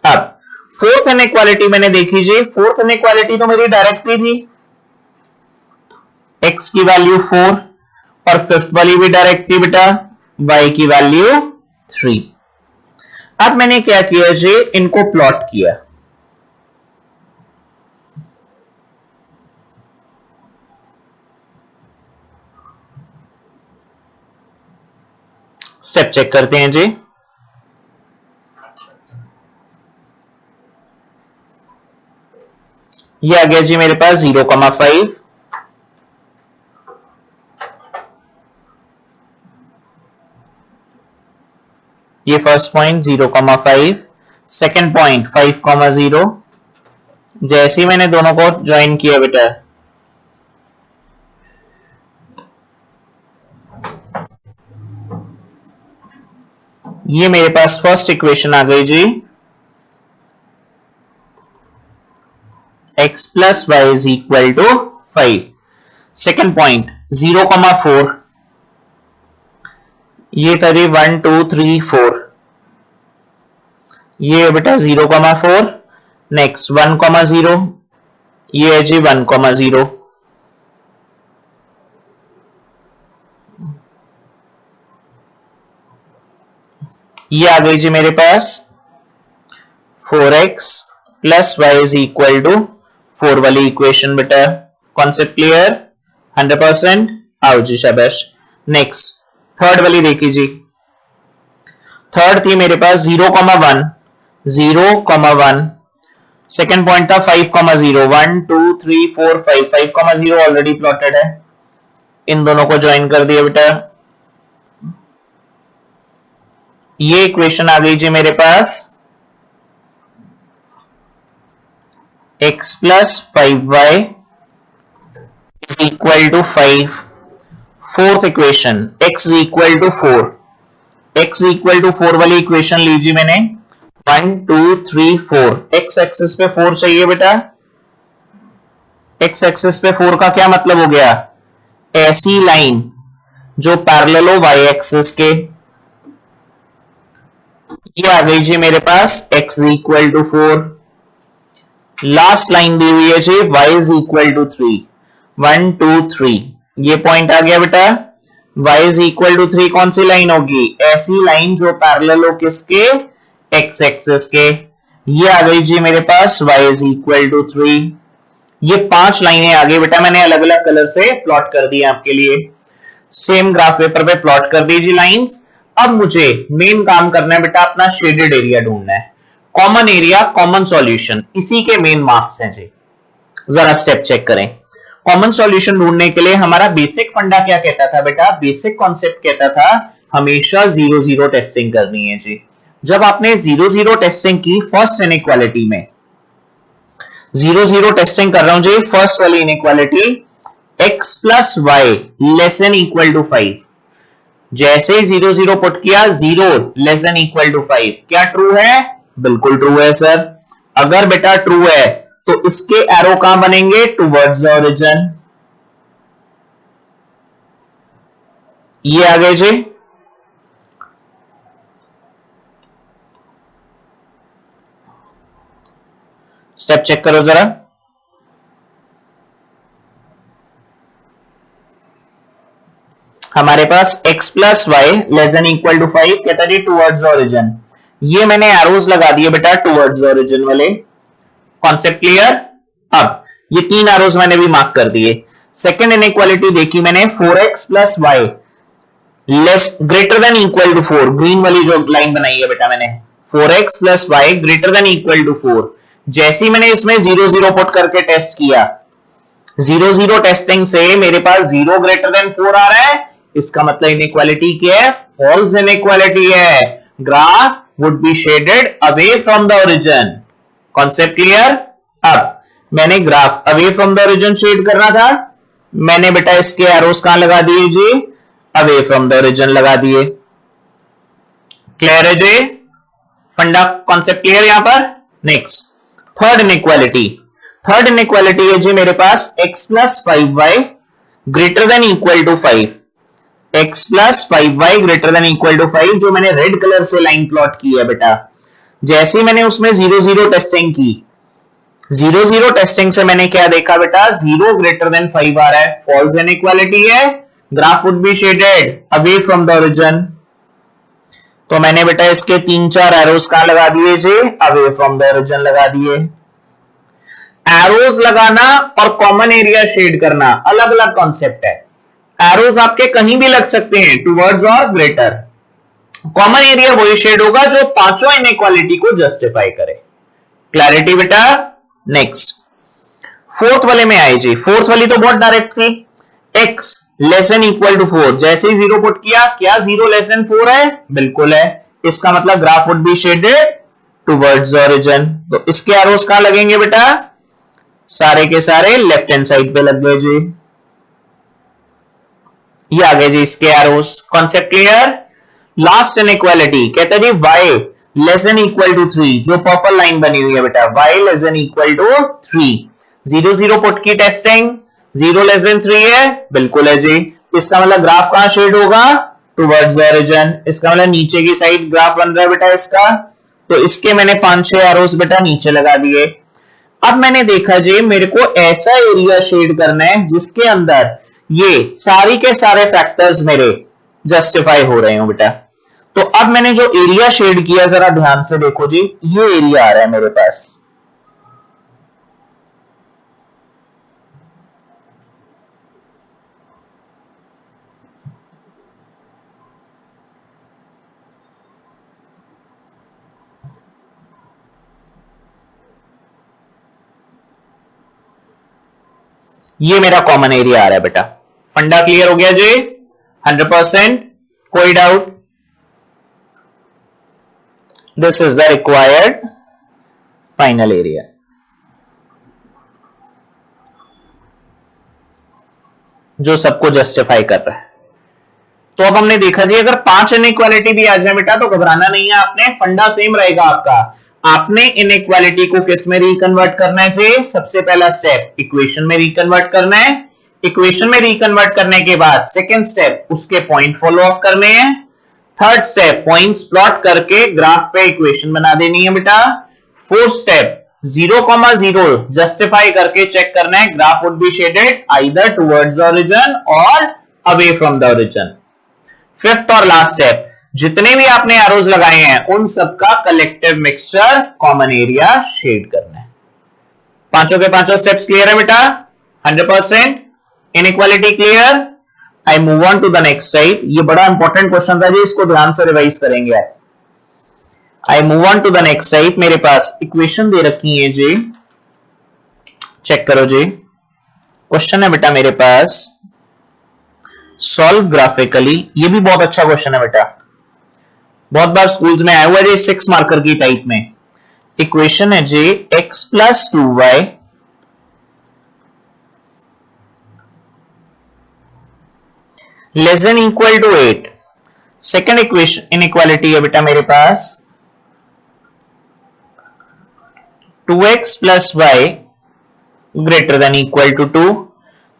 अब फोर्थ इनइक्वालिटी मैंने देखी जी। फोर्थ इनइक्वालिटी तो मेरी डायरेक्टली थी, x की वैल्यू 4 और फिफ्थ वाली भी डायरेक्ट थी बेटा, y की वैल्यू 3। अब मैंने क्या किया जी? इनको प्लॉट किया। स्टेप चेक करते हैं जी। ये आ गया जी मेरे पास 0,5। ये फर्स्ट पॉइंट 0,5, सेकेंड पॉइंट 5,0। जैसे ही मैंने दोनों को ज्वाइन किया बेटा, ये मेरे पास फर्स्ट इक्वेशन आ गई जी। x plus y is equal to 5। Second point 0,4, ये था जी 1 2 3 4। ये बेटा 0,4। नेक्स्ट 1,0, ये है जी 1,0। ये आ गई जी मेरे पास 4x plus y is equal to 4 वाली इक्वेशन बेटा। Concept clear? 100%। आओ जी शाबाश। नेक्स्ट थर्ड वाली देखी जी। थर्ड थी मेरे पास 0,1, 0,1। सेकेंड पॉइंट था 5,0, 1 2 3 4 5। 5,0 ऑलरेडी प्लॉटेड है, इन दोनों को ज्वाइन कर दिया बेटा। ये इक्वेशन आ गई जी मेरे पास x plus 5y is equal to 5। Fourth equation x is equal to 4। x equal to 4 वाली इक्वेशन लीजिए मैंने 1 2 3 4। x एक्सिस पे 4 चाहिए बेटा। x एक्सिस पे 4 का क्या मतलब हो गया? ऐसी लाइन जो पैरेलल हो y एक्सिस के। ये आ गई जी मेरे पास x equal to 4। Last line दी हुई है जी y इज इक्वल टू 3। 1 2 3, ये पॉइंट आ गया बेटा। y इज इक्वल टू 3 कौन सी लाइन होगी? ऐसी लाइन जो पैरेलल हो किसके? x एक्सिस के। ये आ गई जी मेरे पास y इज इक्वल टू 3। ये 5 लाइनें आ गई बेटा, मैंने अलग अलग कलर से प्लॉट कर दी आपके लिए। सेम ग्राफ पेपर पे प्लॉट कर दीजिए लाइंस। अब मुझे मेन काम करना है बेटा, अपना शेडेड एरिया ढूंढना है। कॉमन एरिया, कॉमन सॉल्यूशन, इसी के मेन मार्क्स हैं जी। जरा स्टेप चेक करें। कॉमन सॉल्यूशन ढूंढने के लिए हमारा बेसिक फंडा क्या कहता था बेटा? बेसिक कॉन्सेप्ट कहता था हमेशा 0-0 टेस्टिंग करनी है जी। जब आपने 0-0 टेस्टिंग की फर्स्ट इनइक्वालिटी में, जीरो जीरो टेस्टिंग कर रहा हूं जी। फर्स्ट वाली inequality x plus y less than equal to 5, जैसे ही जीरो जीरो पुट किया, zero less than equal to 5, क्या ट्रू है? बिल्कुल ट्रू है सर। अगर बेटा ट्रू है तो इसके एरो कहां बनेंगे? Towards the origin. ये आ गए जी। स्टेप चेक करो जरा। हमारे पास x plus y less than equal to 5 कहता जी टुवर्ड्स ओरिजिन। ये मैंने एरोज लगा दिए बेटा टुवर्ड्स ओरिजिन वाले। Concept clear? अब ये तीन एरोज मैंने भी मार्क कर दिए। सेकंड इनइक्वालिटी देखी मैंने 4x plus y less greater than equal to 4, green वाली जो लाइन बनाई है बेटा मैंने, 4x plus y greater than equal to 4। जैसे ही मैंने इसमें जीरो जीरो पुट करके टेस्ट किया, जीरो जीरो टेस्टिंग से मेरे पास जीरो ग्रेटर देन 4 आ रहा है, इसका मतलब इनइक्वालिटी क्या है? फॉल्स इनइक्वालिटी है। Graph would be shaded away from the origin. Concept clear? अब मैंने graph away from the origin shade करना था, मैंने बेटा इसके एरोस कहां लगा दिए जी? अवे फ्रॉम द ओरिजिन लगा दिए। क्लियर है जी? फंडा कॉन्सेप्ट क्लियर यहां पर? Next third inequality. Third inequality है जी मेरे पास x plus 5y greater than equal to 5, x plus 5y greater than equal to 5, जो मैंने रेड कलर से लाइन प्लॉट की है बेटा। जैसे ही मैंने उसमें जीरो जीरो टेस्टिंग की, जीरो जीरो टेस्टिंग से मैंने क्या देखा बेटा? जीरो ग्रेटर देन 5 आ रहा है, फॉल्स इनइक्वालिटी है। Graph would be shaded away from the origin. तो मैंने बेटा इसके तीन चार एरोस कहां लगा दिए जी? अवे फ्रॉम द ओरिजिन लगा दिए। एरोस लगाना और कॉमन एरिया शेड करना अलग अलग कॉन्सेप्ट है। एरोस आपके कहीं भी लग सकते हैं, टुवर्ड्स और ग्रेटर। कॉमन एरिया वही शेड होगा जो पांचों इनइक्वालिटी को जस्टिफाई करे। क्लैरिटी बेटा? नेक्स्ट फोर्थ वाले में आए जी। फोर्थ वाली तो बहुत डायरेक्ट थी, x less than equal to 4, जैसे ही जीरो पुट किया, क्या जीरो लेस देन 4 है? बिल्कुल है। इसका मतलब graph would be shaded towards origin. तो इसके एरोस कहां लगेंगे बेटा? सारे के सारे लेफ्ट हैंड साइड पे लग गए जी। ये आ गए जी इसके arrows. Concept clear? Last inequality कहता है जी y less than equal to 3, जो पर्पल लाइन बनी हुई है बेटा, y less than equal to 3। Zero zero put की टेस्टिंग, जीरो लेस देन 3 है, बिल्कुल है जी। इसका मतलब ग्राफ कहां शेड होगा? Towards origin. इसका मतलब नीचे की साइड ग्राफ बन रहा है बेटा इसका। तो इसके मैंने 5-6 एरोस बेटा नीचे लगा दिए। अब मैंने देखा जी मेरे को ऐसा एरिया शेड करना है जिसके अंदर ये सारी के सारे फैक्टर्स मेरे जस्टिफाई हो रहे हो बेटा। तो अब मैंने जो एरिया शेड किया जरा ध्यान से देखो जी, ये एरिया आ रहा है मेरे पास। ये मेरा कॉमन एरिया आ रहा है बेटा। फंडा क्लियर हो गया जी? 100%? कोई doubt? This is the required final area. जो सबको जस्टिफाई कर रहा है। तो अब हमने देखा जी अगर 5 इनइक्वालिटी भी आ जाए बेटा तो घबराना नहीं है आपने, फंडा सेम रहेगा आपका। आपने इनइक्वालिटी को किस में रिकन्वर्ट करना है जी? सबसे पहला स्टेप इक्वेशन में रिकन्वर्ट करना है। इक्वेशन में रिकन्वर्ट करने के बाद सेकंड स्टेप उसके पॉइंट फॉलो अप करने हैं। थर्ड स्टेप पॉइंट्स प्लॉट करके ग्राफ पे इक्वेशन बना देनी है बेटा। फोर्थ स्टेप 0,0 जस्टिफाई करके चेक करना है graph would be shaded either towards origin और away from the origin. Fifth और लास्ट स्टेप जितने भी आपने एरोज लगाए हैं उन सबका collective mixture common area shade करना है। पांचों के पांचों स्टेप्स क्लियर है बेटा? 100%? Inequality clear? I move on to the next type. ये बड़ा इंपॉर्टेंट क्वेश्चन था जी, इसको ध्यान से रिवाइज करेंगे आप। I move on to the next type. मेरे पास इक्वेशन दे रखी है जी, चेक करो जी। क्वेश्चन है बेटा मेरे पास सॉल्व ग्राफिकली। ये भी बहुत अच्छा क्वेश्चन है बेटा, बहुत बार स्कूल्स में आया हुआ है जी 6 मार्कर की टाइप में। इक्वेशन है जी x plus 2y less than equal to 8। Second equation inequality है बेटा मेरे पास 2x plus y greater than equal to 2।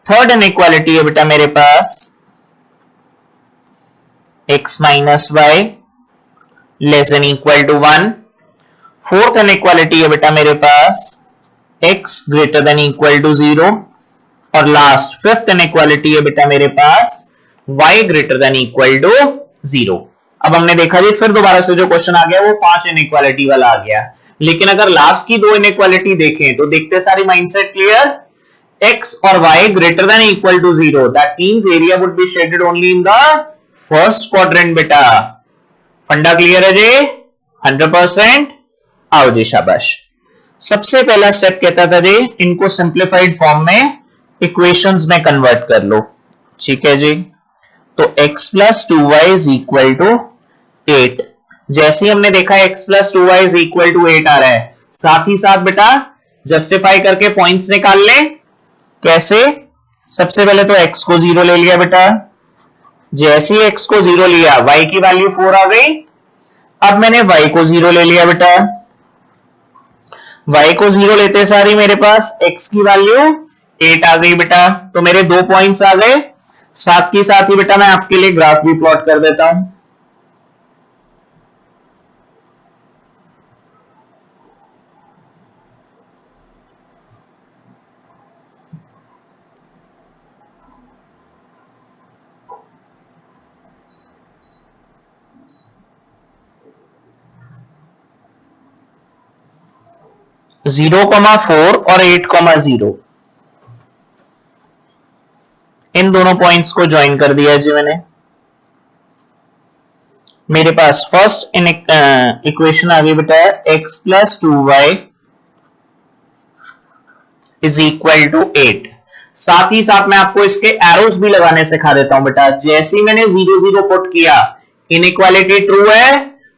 Third inequality है बेटा मेरे पास x minus y less than equal to 1। Fourth inequality है बेटा मेरे पास x greater than equal to 0। और लास्ट फिफ्थ इनइक्वालिटी है बेटा मेरे पास y greater than equal to 0। अब हमने देखा जी फिर दोबारा से जो क्वेश्चन आ गया वो 5 इनइक्वालिटी वाला आ गया, लेकिन अगर लास्ट की 2 इनइक्वालिटी देखें तो देखते सारी माइंडसेट क्लियर। x और y greater than equal to 0, that means area would be shaded only in the first quadrant बेटा। फंडा क्लियर है जी 100%। आओ जी शाबाश। सबसे पहला स्टेप कहता था जी इनको सिंप्लीफाइड फॉर्म में इक्वेशंस में कन्वर्ट कर लो, ठीक है जी। तो x plus 2y is equal to 8। जैसे ही हमने देखा x plus 2y is equal to 8 आ रहा है, साथ ही साथ बेटा जस्टिफाई करके पॉइंट्स निकाल लें। कैसे? सबसे पहले तो x को 0 ले लिया बेटा, जैसे ही x को 0 लिया y की वैल्यू 4 आ गई। अब मैंने y को 0 ले लिया बेटा, y को 0 लेते सारी मेरे पास x की वैल्यू 8 आ गई बेटा। तो मेरे 2 पॉइंट्स आ गए। साथ ही बेटा मैं आपके लिए ग्राफ भी प्लॉट कर देता हूं। जीरो कॉमा 4 और 8 कॉमा 0 इन दोनों पॉइंट्स को ज्वाइन कर दिया जी मैंने। मेरे पास फर्स्ट इक्वेशन आ गई बेटा x plus 2y is equal to 8। साथ ही साथ मैं आपको इसके एरोस भी लगाने सिखा देता हूं बेटा। जैसे ही मैंने 0 0 पुट किया इनइक्वालिटी ट्रू है।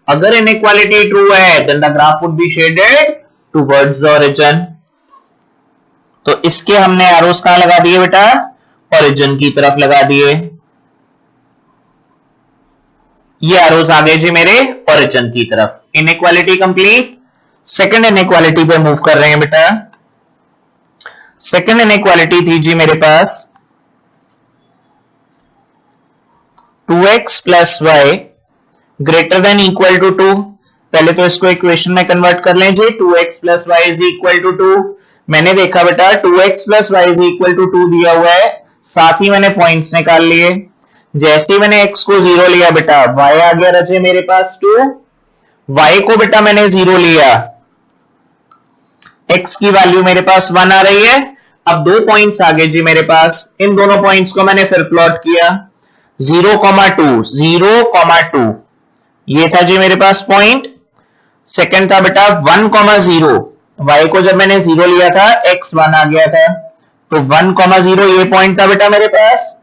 अगर इनइक्वालिटी ट्रू है then the graph would be shaded towards origin. तो इसके हमने एरोस कहां लगा दिए बेटा? ओरिजिन की तरफ लगा दिए। ये एरोस आ गए जी मेरे ओरिजिन की तरफ। Inequality complete. सेकंड इनइक्वालिटी पे मूव कर रहे हैं बेटा। सेकंड इनइक्वालिटी थी जी मेरे पास 2x plus y greater than equal to 2। पहले तो इसको इक्वेशन में कन्वर्ट कर लें जी। 2x plus y is equal to 2। मैंने देखा बेटा 2x plus y is equal to 2 दिया हुआ है, साथ ही मैंने पॉइंट्स निकाल लिए। जैसे ही मैंने x को 0 लिया बेटा y आ गया रचे मेरे पास 2। y को बेटा मैंने 0 लिया, x की वैल्यू मेरे पास 1 आ रही है। अब 2 पॉइंट्स आ गए जी मेरे पास। इन दोनों पॉइंट्स को मैंने फिर प्लॉट किया 0,2 0,2 ये था जी मेरे पास पॉइंट। सेकंड था बेटा 1,0 y को जब मैंने 0 लिया था x 1 आ गया था, तो 1,0 ये पॉइंट था बेटा मेरे पास।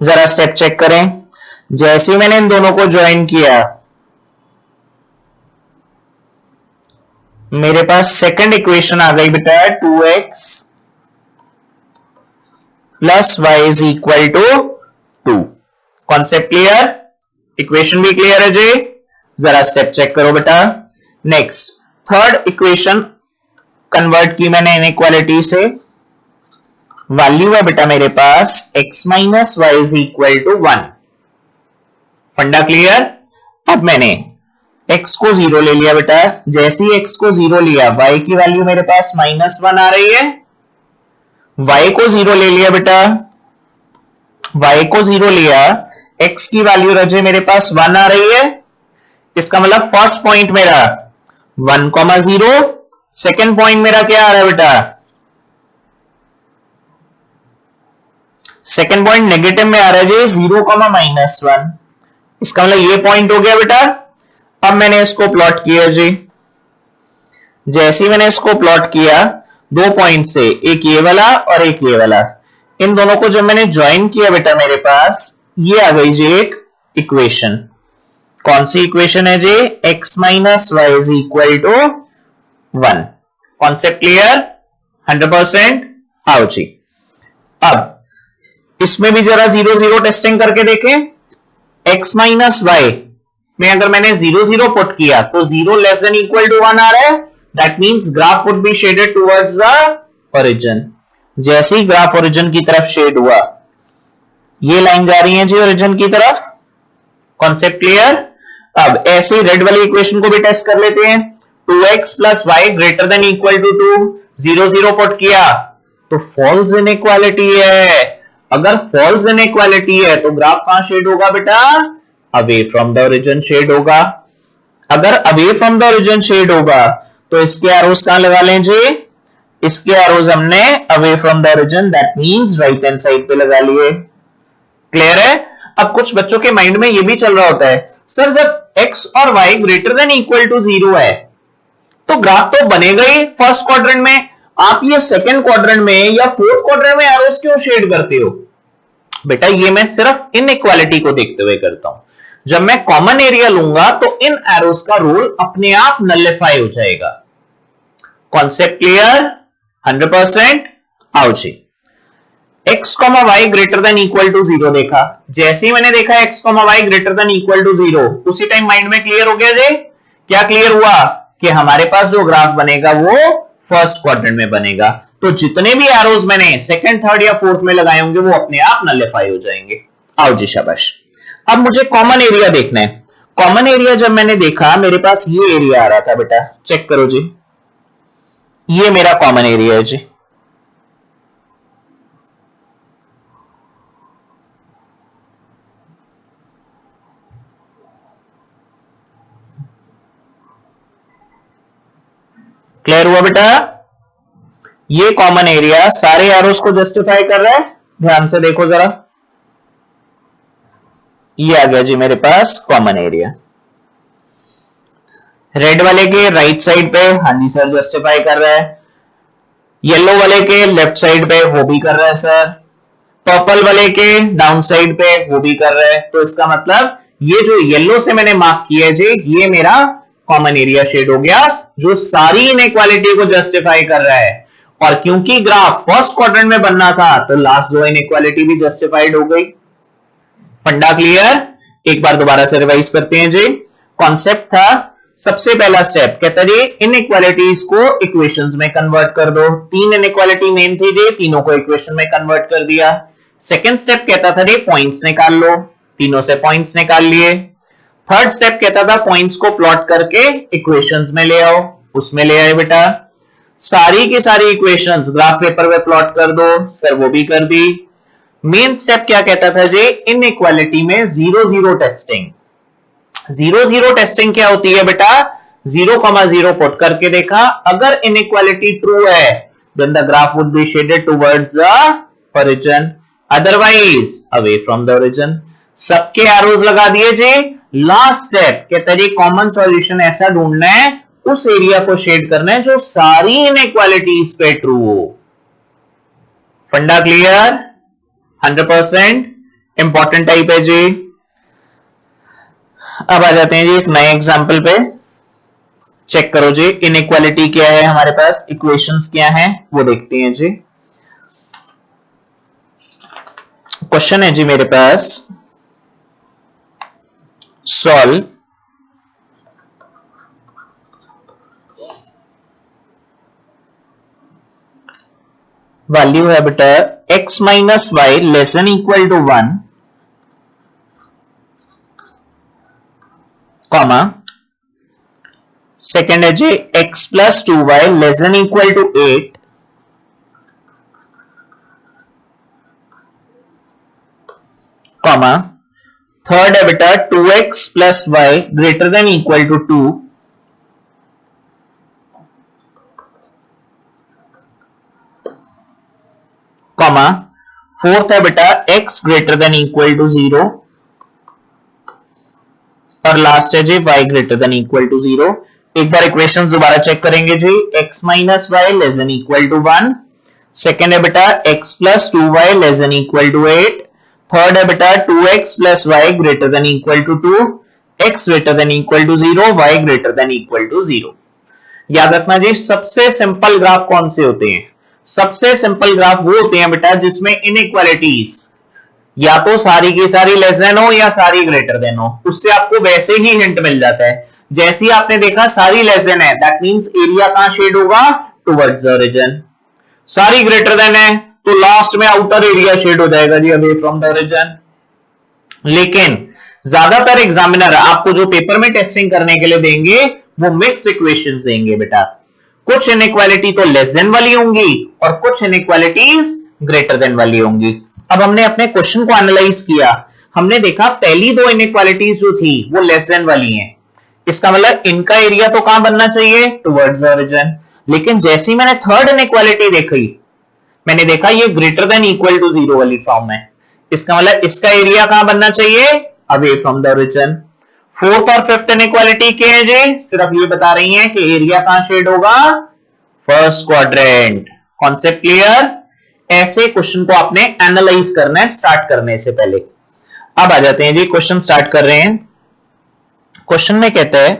जरा स्टेप चेक करें। जैसे मैंने इन दोनों को ज्वाइन किया मेरे पास सेकंड इक्वेशन आ गई बेटा 2x plus y is equal to 2। Concept clear? Equation भी क्लियर है जी? जरा स्टेप चेक करो बेटा। नेक्स्ट थर्ड इक्वेशन कन्वर्ट की मैंने इनइक्वालिटी से। वैल्यू है बेटा मेरे पास x minus y is equal to 1। Funda clear? अब मैंने x को 0 ले लिया बेटा। जैसे ही x को 0 लिया y की वैल्यू मेरे पास -1 आ रही है। y को 0 ले लिया बेटा, y को 0 लिया, x की वैल्यू रजे मेरे पास 1 आ रही है। इसका मतलब फर्स्ट पॉइंट मेरा 1,0। सेकेंड पॉइंट मेरा क्या आ रहा है बेटा? सेकेंड पॉइंट नेगेटिव में आ रहा है जी 0,-1। इसका मतलब ये पॉइंट हो गया बेटा। अब मैंने इसको प्लॉट किया जी। जैसे ही मैंने इसको प्लॉट किया 2 पॉइंट से, एक ये वाला और एक ये वाला, इन दोनों को जब मैंने ज्वाइन किया बेटा मेरे पास ये आ गई जी एक इक्वेशन। कौन सी इक्वेशन है जी? x minus y is equal to 1। Concept clear? 100%। आओ जी। अब इसमें भी जरा 0 0 टेस्टिंग करके देखें। x माइनस वाई में अगर मैंने 0 0 पुट किया तो 0 लेस देन इक्वल टू 1 आ रहा है, that means graph would be shaded towards the origin. जैसे ही ग्राफ ओरिजिन की तरफ शेड हुआ, ये लाइन जा रही है जी ओरिजिन की तरफ। Concept clear? अब ऐसे रेड वाली इक्वेशन को भी टेस्ट कर लेते हैं। 2x plus y greater than equal to 2, 0 0 put किया तो फॉल्स इनइक्वालिटी है। अगर फॉल्स इनइक्वालिटी है तो ग्राफ कहां शेड होगा बेटा? Away from the origin shade होगा। अगर away from the origin shade होगा तो इसके एरोस कहां लगा लें जी? इसके एरोस हमने away from the origin, that means right hand side पे लगा लिए। क्लियर है? अब कुछ बच्चों के माइंड में यह भी चल रहा होता है, सर जब x और y greater than equal to 0 है तो ग्राफ तो बनेगा ही फर्स्ट क्वाड्रेंट में, आप ये सेकंड क्वाड्रेंट में या फोर्थ क्वाड्रेंट में एरोस क्यों शेड करते हो? बेटा ये मैं सिर्फ इनइक्वालिटी को देखते हुए करता हूं। जब मैं कॉमन एरिया लूंगा तो इन एरोस का रोल अपने आप नलिफाई हो जाएगा। Concept clear? 100%? आओ जी, x, y greater than equal to 0 देखा। जैसे ही मैंने देखा x, y greater than equal to 0, उसी टाइम माइंड में क्लियर हो गया जी। क्या क्लियर हुआ? कि हमारे पास जो ग्राफ बनेगा वो फर्स्ट क्वाड्रेंट में बनेगा, तो जितने भी एरोज मैंने सेकंड, थर्ड या फोर्थ में लगाए होंगे वो अपने आप नलिफाई हो जाएंगे। आओ जी शाबाश। अब मुझे कॉमन एरिया देखना है। कॉमन एरिया जब मैंने देखा, मेरे पास ये एरिया आ रहा था बेटा, चेक करो जी, ये मेरा कॉमन एरिया है जी। क्लियर हुआ बेटा? ये कॉमन एरिया सारे एरोस को जस्टिफाई कर रहा है। ध्यान से देखो जरा, ये आ गया जी मेरे पास कॉमन एरिया। रेड वाले के राइट साइड पे हाँ जी सर जस्टिफाई कर रहा है, येलो वाले के लेफ्ट साइड पे वो भी कर रहा है सर, पर्पल वाले के डाउन साइड पे वो भी कर रहा है। तो इसका मतलब ये जो येलो से मैंने मार्क किया है जी, ये मेरा कॉमन एरिया शेड हो गया जो सारी इनइक्वालिटी को जस्टिफाई कर रहा है। और क्योंकि ग्राफ फर्स्ट क्वाड्रेंट में बनना था तो लास्ट दो इनइक्वालिटी भी जस्टिफाइड हो गई। फंडा क्लियर? एक बार दोबारा से रिवाइज करते हैं जी। कॉन्सेप्ट था, सबसे पहला स्टेप कहता जी इनइक्वालिटीज को इक्वेशंस में कन्वर्ट कर दो। 3 इनइक्वालिटी मेन थी जी, तीनों को इक्वेशन में कन्वर्ट कर दिया। सेकंड स्टेप कहता था जी पॉइंट्स निकाल लो, तीनों से पॉइंट्स निकाल लिए। थर्ड स्टेप कहता था पॉइंट्स को प्लॉट करके इक्वेशंस में ले आओ, उसमें ले आए बेटा। सारी की सारी इक्वेशंस ग्राफ पेपर में प्लॉट कर दो, सर वो भी कर दी। मेन स्टेप क्या कहता था जी? इनइक्वालिटी में 0 0 टेस्टिंग। 0 0 टेस्टिंग क्या होती है बेटा? 0,0 पुट करके देखा, अगर इनइक्वालिटी ट्रू है then the graph would be shaded towards the origin, otherwise away from the origin. सबके एरोज लगा दिए जी। लास्ट स्टेप कहता है जी कॉमन सॉल्यूशन ऐसा ढूंढना है, उस एरिया को शेड करना है जो सारी इनइक्वालिटीज पे ट्रू हो। फंडा क्लियर? 100% इंपॉर्टेंट टाइप है जी। अब आ जाते हैं जी एक नए एग्जांपल पे। चेक करो जी इनइक्वालिटी क्या है हमारे पास, इक्वेशंस क्या हैं वो देखते हैं जी। क्वेश्चन है जी मेरे पास, सॉल्व वैल्यू है बेटा x minus y less than equal to 1, comma second है जी x plus 2y less than equal to 8, comma third है बेटा 2x plus y greater than equal to 2, comma fourth है बेटा x greater than equal to 0, और लास्ट है जी y greater than equal to 0। एक बार इक्वेशंस दोबारा चेक करेंगे जी। x minus y less than equal to 1, second है बेटा x plus 2y less than equal to 8, third है बेटा 2x plus y greater than equal to 2, x greater than equal to 0, y greater than equal to 0। याद रखना जी सबसे सिंपल ग्राफ कौन से होते हैं? सबसे सिंपल ग्राफ वो होते हैं बेटा जिसमें इनइक्वालिटीज या तो सारी की सारी लेस देन हो या सारी ग्रेटर देन हो, उससे आपको वैसे ही हिंट मिल जाता है। जैसे ही आपने देखा सारी लेस देन है, दैट मींस एरिया कहां शेड होगा, टुवर्ड्स द ओरिजिन। सारी ग्रेटर देन है तो लास्ट में आउटर एरिया शेड हो जाएगा जी, अवे फ्रॉम द ओरिजिन। लेकिन ज्यादातर एग्जामिनर आपको जो पेपर में टेस्टिंग करने के लिए देंगे वो मिक्स इक्वेशंस देंगे बेटा। कुछ इनइक्वालिटी तो लेस देन वाली होंगी और कुछ इनइक्वालिटीज ग्रेटर देन वाली होंगी। अब हमने अपने क्वेश्चन को एनालाइज किया, हमने देखा पहली दो इनइक्वालिटीज जो थी वो लेस देन वाली हैं, इसका मतलब इनका एरिया तो कहां बनना चाहिए, टुवर्ड्स द ओरिजिन। लेकिन जैसे ही मैंने थर्ड इनइक्वालिटी देखी, मैंने देखा ये greater than equal to zero वाली फॉर्म है, इसका मतलब इसका एरिया कहां बनना चाहिए, away from the origin. Fourth और फिफ्थ इनइक्वालिटी के हैं जी, सिर्फ ये बता रही हैं कि एरिया कहां शेड होगा, फर्स्ट क्वाड्रेंट। Concept clear. ऐसे क्वेश्चन को आपने एनालाइज करना है स्टार्ट करने से पहले। अब आ जाते हैं जी, क्वेश्चन स्टार्ट कर रहे हैं। क्वेश्चन में कहता है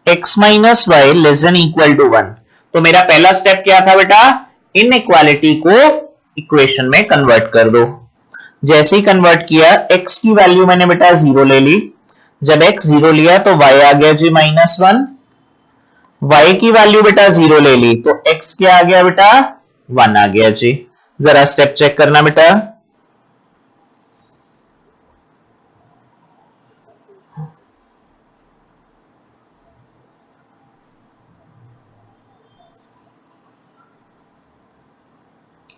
x minus y less than equal to 1। तो मेरा पहला स्टेप क्या था बेटा, इनइक्वालिटी को इक्वेशन में कन्वर्ट कर दो। जैसे ही कन्वर्ट किया, x की वैल्यू मैंने बेटा 0 ले ली। जब x 0 लिया तो y आ गया जी -1। y की वैल्यू बेटा 0 ले ली तो x क्या आ गया बेटा, 1 आ गया जी। जरा स्टेप चेक करना बेटा।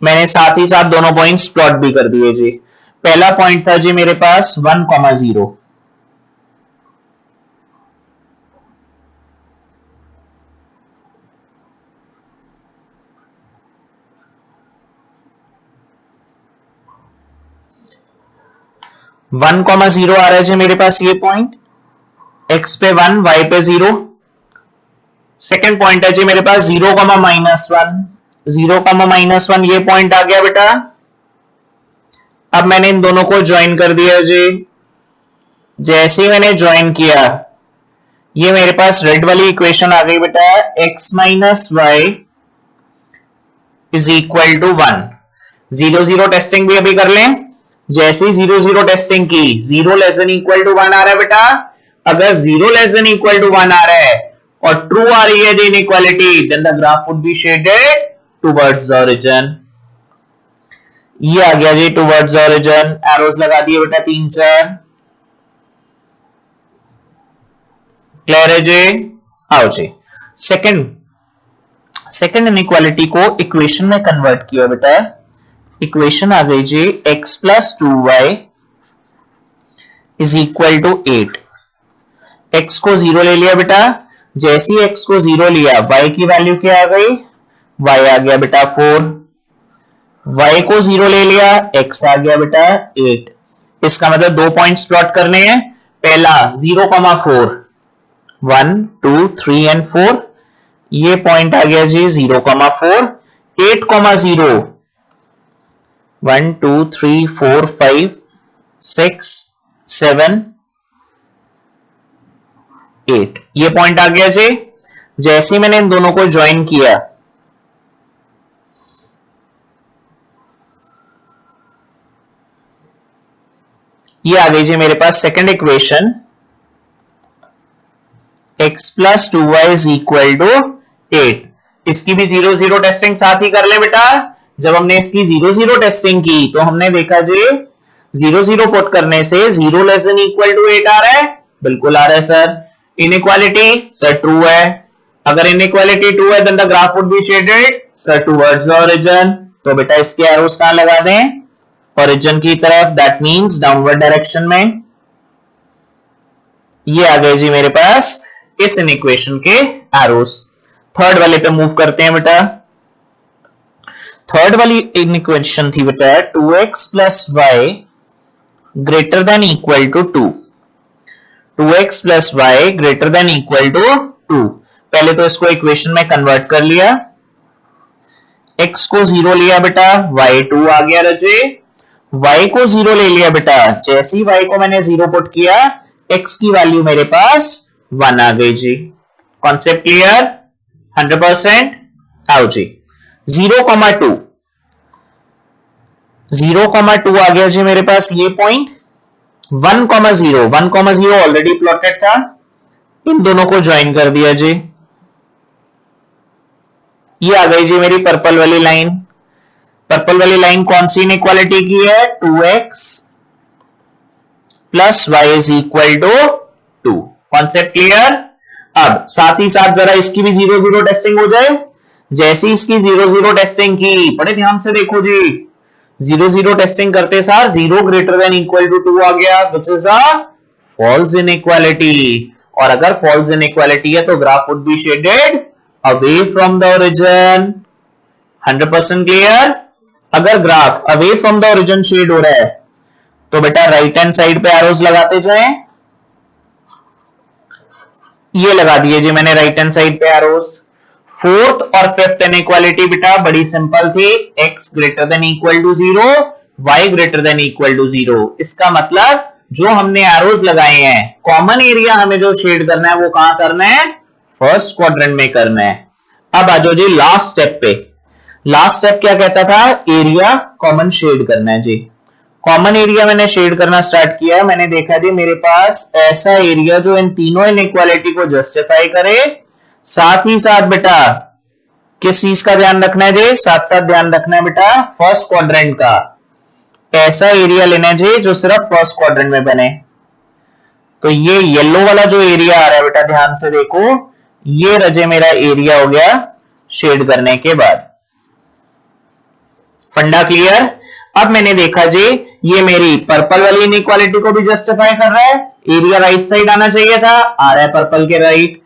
मैंने साथ ही साथ दोनों पॉइंट्स प्लॉट भी कर दिए जी। पहला पॉइंट था जी मेरे पास 1,0, 1,0 आ रहा है जी मेरे पास ये पॉइंट, x पे 1 y पे 0। सेकेंड पॉइंट है जी मेरे पास 0,-1, 0,-1 ये पॉइंट आ गया बेटा। अब मैंने इन दोनों को ज्वाइन कर दिया जी। जैसे ही मैंने ज्वाइन किया, ये मेरे पास रेड वाली इक्वेशन आ गई बेटा, x minus y is equal to 1। 0,0 testing भी अभी कर लें। जैसे ही 0,0 टेस्टिंग की, 0 लेस देन इक्वल टू 1 आ रहा है बेटा। अगर 0 लेस देन इक्वल टू 1 आ रहा है और ट्रू आ रही है the inequality, then the graph would be shaded towards the origin. ये आ गया जी टुवर्ड्स द ओरिजिन, एरोज लगा दिए बेटा 3-4। क्लियर है जी। आओ जी, सेकंड इनइक्वालिटी को इक्वेशन में कन्वर्ट किया बेटा। इक्वेशन आ गई जी x plus 2y is equal to 8। x को 0 ले लिया बेटा। जैसे ही x को 0 लिया, y की वैल्यू क्या आ गई, y आ गया बेटा 4। y को 0 ले लिया, x आ गया बेटा 8। इसका मतलब दो पॉइंट्स प्लॉट करने हैं। पहला 0,4, 1 2 3 एंड 4, ये पॉइंट आ गया जी 0,4। 8,0, 1 2 3 4 5 6 7 8, ये पॉइंट आ गया जी। जैसे ही मैंने इन दोनों को ज्वाइन किया, ये आ गई जी मेरे पास second equation, x plus 2y is equal to 8। इसकी भी 0,0 टेस्टिंग साथ ही कर ले बेटा। जब हमने इसकी 0,0 टेस्टिंग की तो हमने देखा जी 0,0 पुट करने से 0 लेस देन इक्वल टू 8 आ रहा है, बिल्कुल आ रहा है सर। इनइक्वालिटी सर ट्रू है। अगर इनइक्वालिटी ट्रू है then the graph would be shaded sir towards the origin. तो बेटा इसके एरोस कहां लगा दें, ओरिजिन की तरफ, दैट मींस डाउनवर्ड डायरेक्शन में। ये आ गए जी मेरे पास इस इक्वेशन के एरोस। थर्ड वाले पे मूव करते हैं बेटा। थर्ड वाली इक्वेशन थी बेटा 2x plus y greater than equal to 2। 2x plus y greater than equal to 2। पहले तो इसको इक्वेशन में कन्वर्ट कर लिया। x को 0 लिया बेटा, y 2 आ गया रजे। y को 0 ले लिया बेटा। जैसे ही y को मैंने 0 पुट किया, x की वैल्यू मेरे पास 1 आ गई जी। Concept clear 100%। आओ जी 0,2, 0,2 आ गया जी मेरे पास ये पॉइंट, 1,0 1,0 ऑलरेडी प्लॉटेड था, इन दोनों को ज्वाइन कर दिया जी। ये आ गई जी मेरी पर्पल वाली लाइन। पर्पल वाली लाइन कौन सी इनइक्वालिटी की है? 2x plus y is equal to 2। Concept clear? अब साथ ही साथ जरा इसकी भी 0,0 टेस्टिंग हो जाए। जैसी इसकी 0,0 टेस्टिंग की, बड़े ध्यान से देखो जी, 0,0 टेस्टिंग करते सार 0 ग्रेटर देन इक्वल टू 2 आ गया, which is a false inequality. और अगर फॉल्स इनइक्वालिटी है तो graph would be shaded away from the origin. 100% clear? अगर graph away from the origin shade हो रहा है तो बेटा राइट हैंड साइड पे एरोज लगाते जाएं। ये लगा दिए जी मैंने राइट हैंड साइड पे एरोज। फोर्थ और फिफ्थ इनइक्वालिटी बेटा बड़ी सिंपल थी, x greater than equal to 0, y greater than equal to 0। इसका मतलब जो हमने एरोज लगाए हैं, कॉमन एरिया हमें जो शेड करना है वो कहां करना है? फर्स्ट क्वाड्रेंट में करना है। अब आ जाओ जी लास्ट स्टेप पे। लास्ट स्टेप क्या कहता था? एरिया कॉमन शेड करना है जी। कॉमन एरिया मैंने शेड करना स्टार्ट किया। मैंने देखा जी मेरे पास ऐसा एरिया जो इन तीनों इनइक्वालिटी को जस्टिफाई करे। साथ ही साथ बेटा किस चीज का ध्यान रखना है जी? साथ साथ ध्यान रखना है बेटा फर्स्ट क्वाड्रेंट का। ऐसा एरिया लेना है जी जो सिर्फ फर्स्ट क्वाड्रेंट में बने। तो ये येलो वाला जो एरिया आ रहा है बेटा ध्यान से देखो, ये रजे मेरा एरिया हो गया शेड करने के बाद। फंडा क्लियर? अब मैंने देखा जी ये मेरी पर्पल वाली इनइक्वालिटी को भी जस्टिफाई कर रहा है। एरिया राइट साइड आना चाहिए था, आ रहा है पर्पल के राइट।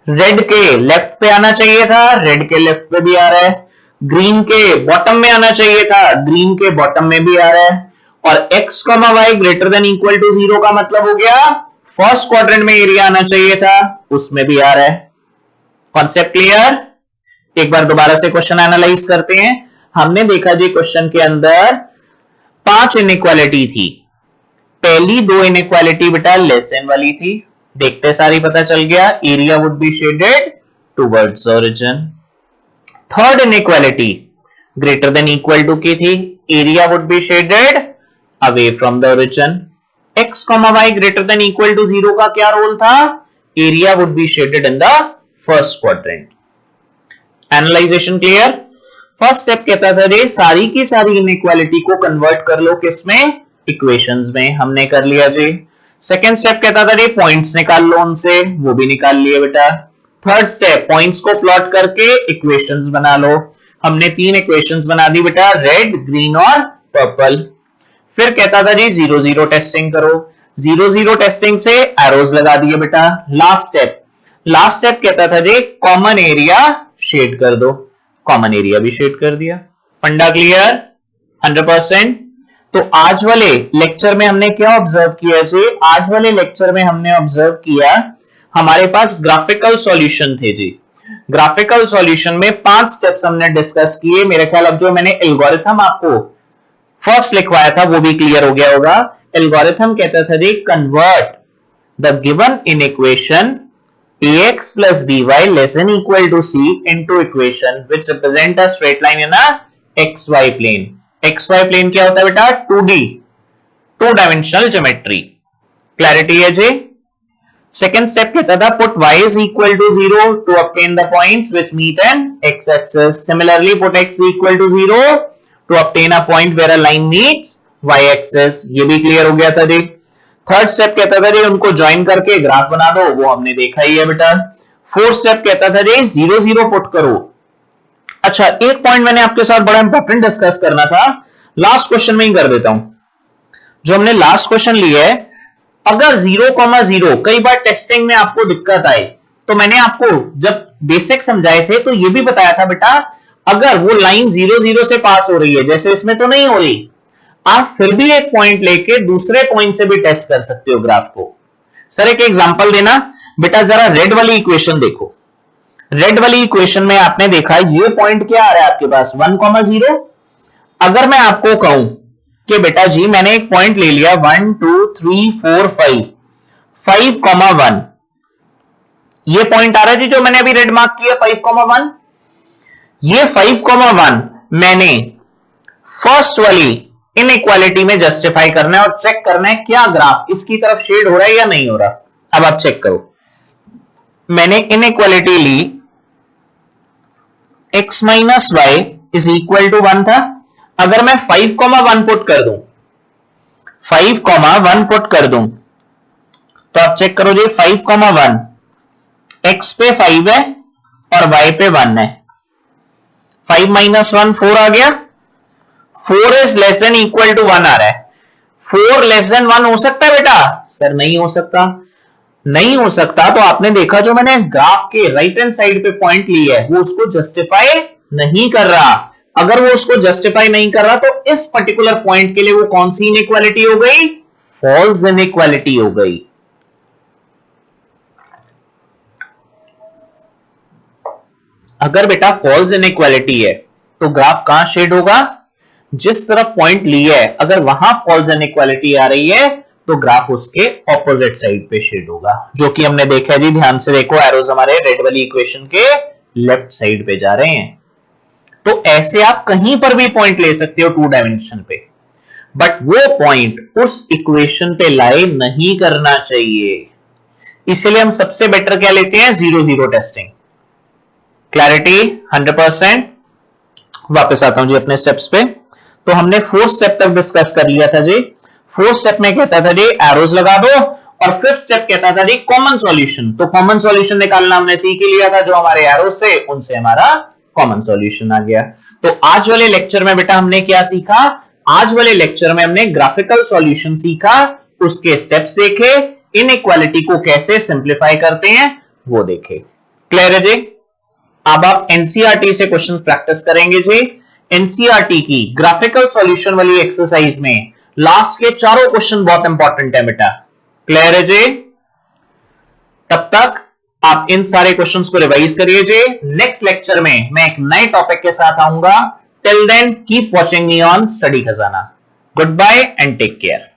रेड के लेफ्ट पे आना चाहिए था, रेड के लेफ्ट पे भी आ रहा है। ग्रीन के बॉटम में आना चाहिए था, ग्रीन के बॉटम में भी आ रहा है। और x, y greater than equal to 0 का मतलब हो गया फर्स्ट क्वाड्रेंट में एरिया आना चाहिए था, उसमें भी आ रहा है। Concept clear? एक बार दोबारा से क्वेश्चन एनालाइज करते हैं। हमने देखा जी क्वेश्चन के अंदर 5 इनइक्वालिटी थी। पहली 2 इनइक्वालिटी बेटा लेस देन वाली थी, देखते सारी पता चल गया, area would be shaded towards origin. Third inequality greater than equal to की थी, area would be shaded away from the origin. x, y greater than equal to 0 का क्या रोल था? Area would be shaded in the first quadrant. Analysation clear? First step कहता था रे सारी की सारी इनइक्वालिटी को कन्वर्ट कर लो किसमें? इक्वेशंस में। हमने कर लिया जी। सेकंड स्टेप कहता था रे पॉइंट्स निकाल लो उनसे, वो भी निकाल लिए बेटा। थर्ड स्टेप पॉइंट्स को प्लॉट करके इक्वेशंस बना लो। हमने 3 इक्वेशंस बना दी बेटा, रेड, ग्रीन और पर्पल। फिर कहता था जी 0,0 टेस्टिंग करो। 0,0 टेस्टिंग से एरोज लगा दिए बेटा। लास्ट स्टेप कहता था जी कॉमन एरिया शेड कर दो। कॉमन एरिया भी शेड कर दिया। फंडा क्लियर? 100%। तो आज वाले लेक्चर में हमने क्या ऑब्जर्व किया जी? आज वाले लेक्चर में हमने ऑब्जर्व किया हमारे पास ग्राफिकल सॉल्यूशन थे जी। ग्राफिकल सॉल्यूशन में 5 स्टेप्स हमने डिस्कस किए। मेरे ख्याल अब जो मैंने एल्गोरिथम आपको फर्स्ट लिखवाया था वो भी क्लियर हो गया होगा। एल्गोरिथम कहता था जी convert the given inequation ax plus by less than equal to c into equation which represent a straight line in a xy plane. xy plane क्या होता है बेटा? 2D, 2 dimensional geometry. Clarity है जी? Second step कहता था put y is equal to 0 to obtain the points which meet an x-axis. Similarly put x equal to 0 to obtain a point where a line meets y-axis. ये भी क्लियर हो गया था जी। थर्ड स्टेप कहता था जी उनको ज्वाइन करके ग्राफ बना दो, वो हमने देखा ही है बेटा। फोर्थ स्टेप कहता था जी 0,0 पुट करो। अच्छा एक पॉइंट मैंने आपके साथ बड़ा इंपॉर्टेंट डिस्कस करना था, लास्ट क्वेश्चन में ही कर देता हूं। जो हमने लास्ट क्वेश्चन लिया है, अगर 0,0 कई बार टेस्टिंग में आपको दिक्कत आए तो मैंने आपको जब बेसिक समझाए थे तो ये भी बताया था बेटा अगर वो लाइन 0,0 से पास हो रही है, जैसे इसमें तो नहीं हो रही, आप फिर भी एक पॉइंट लेके दूसरे पॉइंट से भी टेस्ट कर सकते हो ग्राफ को। सर एक एग्जांपल देना बेटा, जरा रेड वाली इक्वेशन देखो। रेड वाली इक्वेशन में आपने देखा ये पॉइंट क्या आ रहा है आपके पास? 1,0। अगर मैं आपको कहूं कि बेटा जी मैंने एक पॉइंट ले लिया 1 2 3 4 5 5,1, ये पॉइंट आ रहा है जी जो मैंने अभी रेड मार्क किया 5,1। ये 5,1 मैंने फर्स्ट वाली इनइक्वालिटी में जस्टिफाई करना है और चेक करना है क्या ग्राफ इसकी तरफ शेड हो रहा है या नहीं हो रहा। अब आप चेक करो, मैंने इनइक्वालिटी ली x minus y is equal to 1 था। अगर मैं 5,1 पुट कर दूं, 5,1 पुट कर दूं तो आप चेक करो जी, 5,1 x पे 5 है और y पे 1 है। 5 माइनस 1 4 आ गया। 4 is less than equal to 1 आ रहा है। 4 लेस देन 1 हो सकता है बेटा? सर नहीं हो सकता। नहीं हो सकता तो आपने देखा जो मैंने ग्राफ के राइट हैंड साइड पे पॉइंट लिया है वो उसको जस्टिफाई नहीं कर रहा। अगर वो उसको जस्टिफाई नहीं कर रहा तो इस पर्टिकुलर पॉइंट के लिए वो कौन सी इनइक्वालिटी हो गई? फॉल्स इनइक्वालिटी हो गई। अगर बेटा फॉल्स इनइक्वालिटी है तो ग्राफ कहां शेड होगा? जिस तरफ पॉइंट लिया है अगर वहां फॉल्स इनइक्वालिटी आ रही है तो ग्राफ उसके ऑपोजिट साइड पे शेड होगा, जो कि हमने देखा है जी। ध्यान से देखो, एरोज हमारे रेड वाली इक्वेशन के लेफ्ट साइड पे जा रहे हैं। तो ऐसे आप कहीं पर भी पॉइंट ले सकते हो 2 डायमेंशन पे, बट वो पॉइंट उस इक्वेशन पे लाई नहीं करना चाहिए। इसलिए हम सबसे बेटर क्या लेते हैं? 0-0 टेस्टिंग। क्लैरिटी 100%। वापस आता हूं जी अपने स्टेप्स पे। तो हमने 4th स्टेप तक डिस्कस कर लिया था जी। 4th स्टेप में कहता था जी एरोज लगा दो, और 5th स्टेप कहता था जी कॉमन सॉल्यूशन। तो कॉमन सॉल्यूशन निकालना हमने सीख ही लिया था, जो हमारे एरोज से उनसे हमारा कॉमन सॉल्यूशन आ गया। तो आज वाले लेक्चर में बेटा हमने क्या सीखा? आज वाले लेक्चर में हमने ग्राफिकल सॉल्यूशन सीखा, उसके स्टेप्स देखे, इनइक्वालिटी को कैसे सिंप्लीफाई करते हैं वो देखे। क्लियर है जी? अब आप एनसीईआरटी से क्वेश्चन प्रैक्टिस करेंगे जी। एनसीईआरटी की ग्राफिकल सॉल्यूशन वाली एक्सरसाइज में लास्ट के चारों क्वेश्चन बहुत इंपॉर्टेंट है बेटा। क्लियर है जी? तब तक आप इन सारे क्वेश्चंस को रिवाइज करिए जी। नेक्स्ट लेक्चर में मैं एक नए टॉपिक के साथ आऊंगा। Till then keep watching me on study Khazana. Good bye and take care.